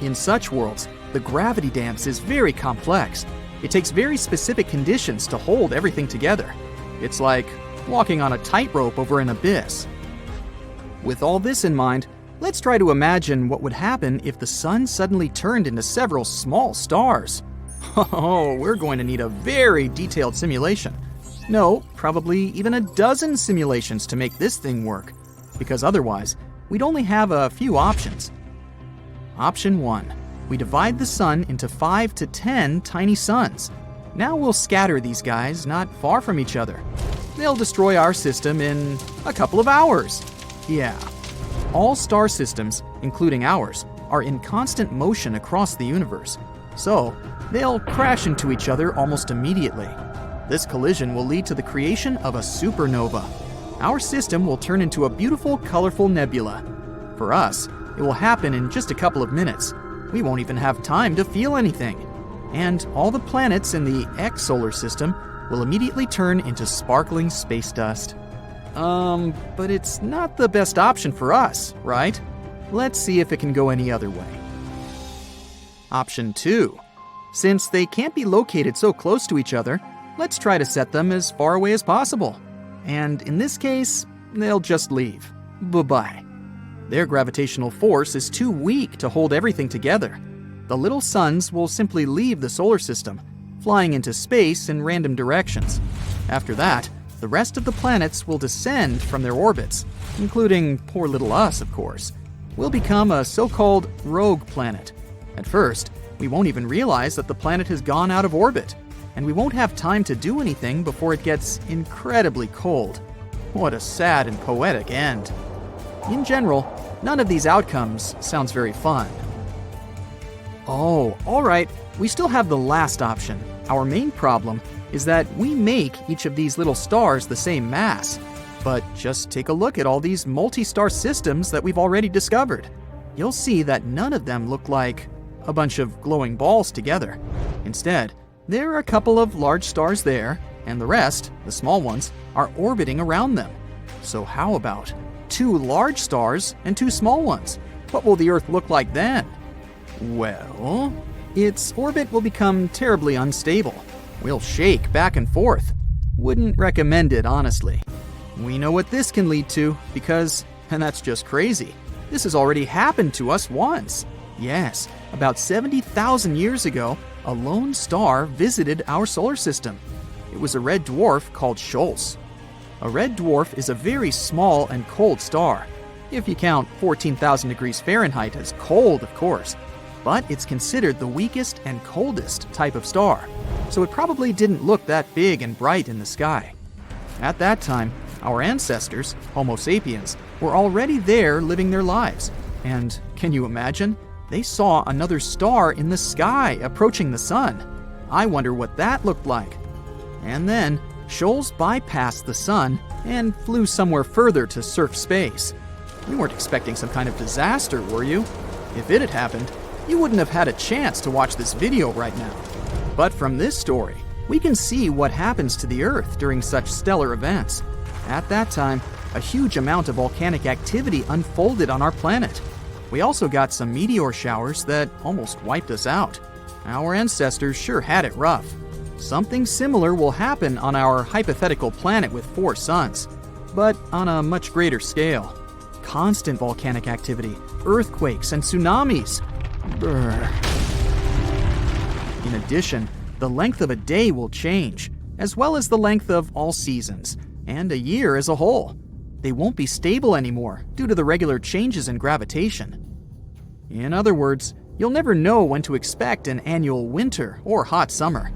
In such worlds, the gravity dance is very complex. It takes very specific conditions to hold everything together. It's like walking on a tightrope over an abyss. With all this in mind, let's try to imagine what would happen if the sun suddenly turned into several small stars. Oh, we're going to need a very detailed simulation. No, probably even a dozen simulations to make this thing work, because otherwise, we'd only have a few options. Option 1. We divide the sun into 5 to 10 tiny suns. Now we'll scatter these guys not far from each other. They'll destroy our system in a couple of hours. Yeah. All star systems, including ours, are in constant motion across the universe. So, they'll crash into each other almost immediately. This collision will lead to the creation of a supernova. Our system will turn into a beautiful, colorful nebula. For us, it will happen in just a couple of minutes. We won't even have time to feel anything. And all the planets in the X solar system will immediately turn into sparkling space dust. But it's not the best option for us, right? Let's see if it can go any other way. Option 2. Since they can't be located so close to each other, let's try to set them as far away as possible. And in this case, they'll just leave. Bye-bye. Their gravitational force is too weak to hold everything together. The little suns will simply leave the solar system, flying into space in random directions. After that, the rest of the planets will descend from their orbits, including poor little us, of course. We'll become a so-called rogue planet. At first, we won't even realize that the planet has gone out of orbit, and we won't have time to do anything before it gets incredibly cold. What a sad and poetic end. In general, none of these outcomes sounds very fun. Oh, alright, we still have the last option. Our main problem is that we make each of these little stars the same mass. But just take a look at all these multi-star systems that we've already discovered. You'll see that none of them look like a bunch of glowing balls together. Instead, there are a couple of large stars there, and the rest, the small ones, are orbiting around them. So how about 2 large stars and 2 small ones? What will the Earth look like then? Well, its orbit will become terribly unstable. We'll shake back and forth. Wouldn't recommend it, honestly. We know what this can lead to because, and that's just crazy, this has already happened to us once. Yes, about 70,000 years ago, a lone star visited our solar system. It was a red dwarf called Scholz. A red dwarf is a very small and cold star, if you count 14,000 degrees Fahrenheit as cold, of course. But it's considered the weakest and coldest type of star, so it probably didn't look that big and bright in the sky. At that time, our ancestors, Homo sapiens, were already there living their lives. And can you imagine? They saw another star in the sky approaching the sun. I wonder what that looked like. And then, Scholz bypassed the sun and flew somewhere further to surf space. You weren't expecting some kind of disaster, were you? If it had happened, you wouldn't have had a chance to watch this video right now. But from this story, we can see what happens to the Earth during such stellar events. At that time, a huge amount of volcanic activity unfolded on our planet. We also got some meteor showers that almost wiped us out. Our ancestors sure had it rough. Something similar will happen on our hypothetical planet with 4 suns, but on a much greater scale. Constant volcanic activity, earthquakes, and tsunamis. Brr. In addition, the length of a day will change, as well as the length of all seasons, and a year as a whole. They won't be stable anymore due to the regular changes in gravitation. In other words, you'll never know when to expect an annual winter or hot summer.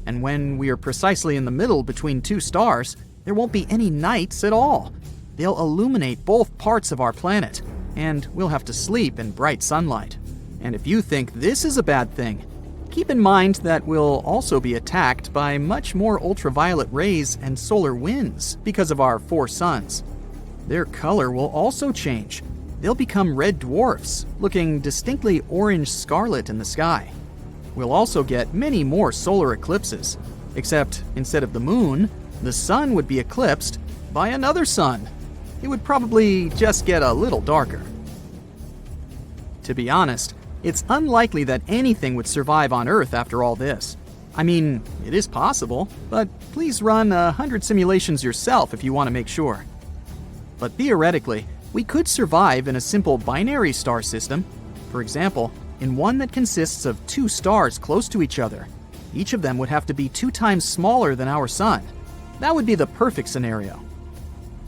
And when we are precisely in the middle between 2 stars, there won't be any nights at all. They'll illuminate both parts of our planet, and we'll have to sleep in bright sunlight. And if you think this is a bad thing, keep in mind that we'll also be attacked by much more ultraviolet rays and solar winds because of our 4 suns. Their color will also change. They'll become red dwarfs, looking distinctly orange-scarlet in the sky. We'll also get many more solar eclipses, except instead of the moon, the sun would be eclipsed by another sun. It would probably just get a little darker. To be honest, it's unlikely that anything would survive on Earth after all this. I mean, it is possible, but please run 100 simulations yourself if you want to make sure. But theoretically, we could survive in a simple binary star system. For example, in one that consists of two stars close to each other. Each of them would have to be 2 times smaller than our sun. That would be the perfect scenario.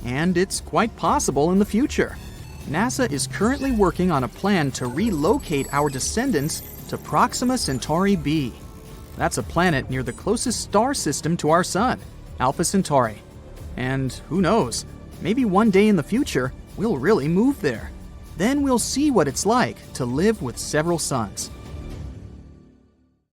And it's quite possible in the future. NASA is currently working on a plan to relocate our descendants to Proxima Centauri b. That's a planet near the closest star system to our sun, Alpha Centauri. And who knows, maybe one day in the future, we'll really move there. Then we'll see what it's like to live with several suns.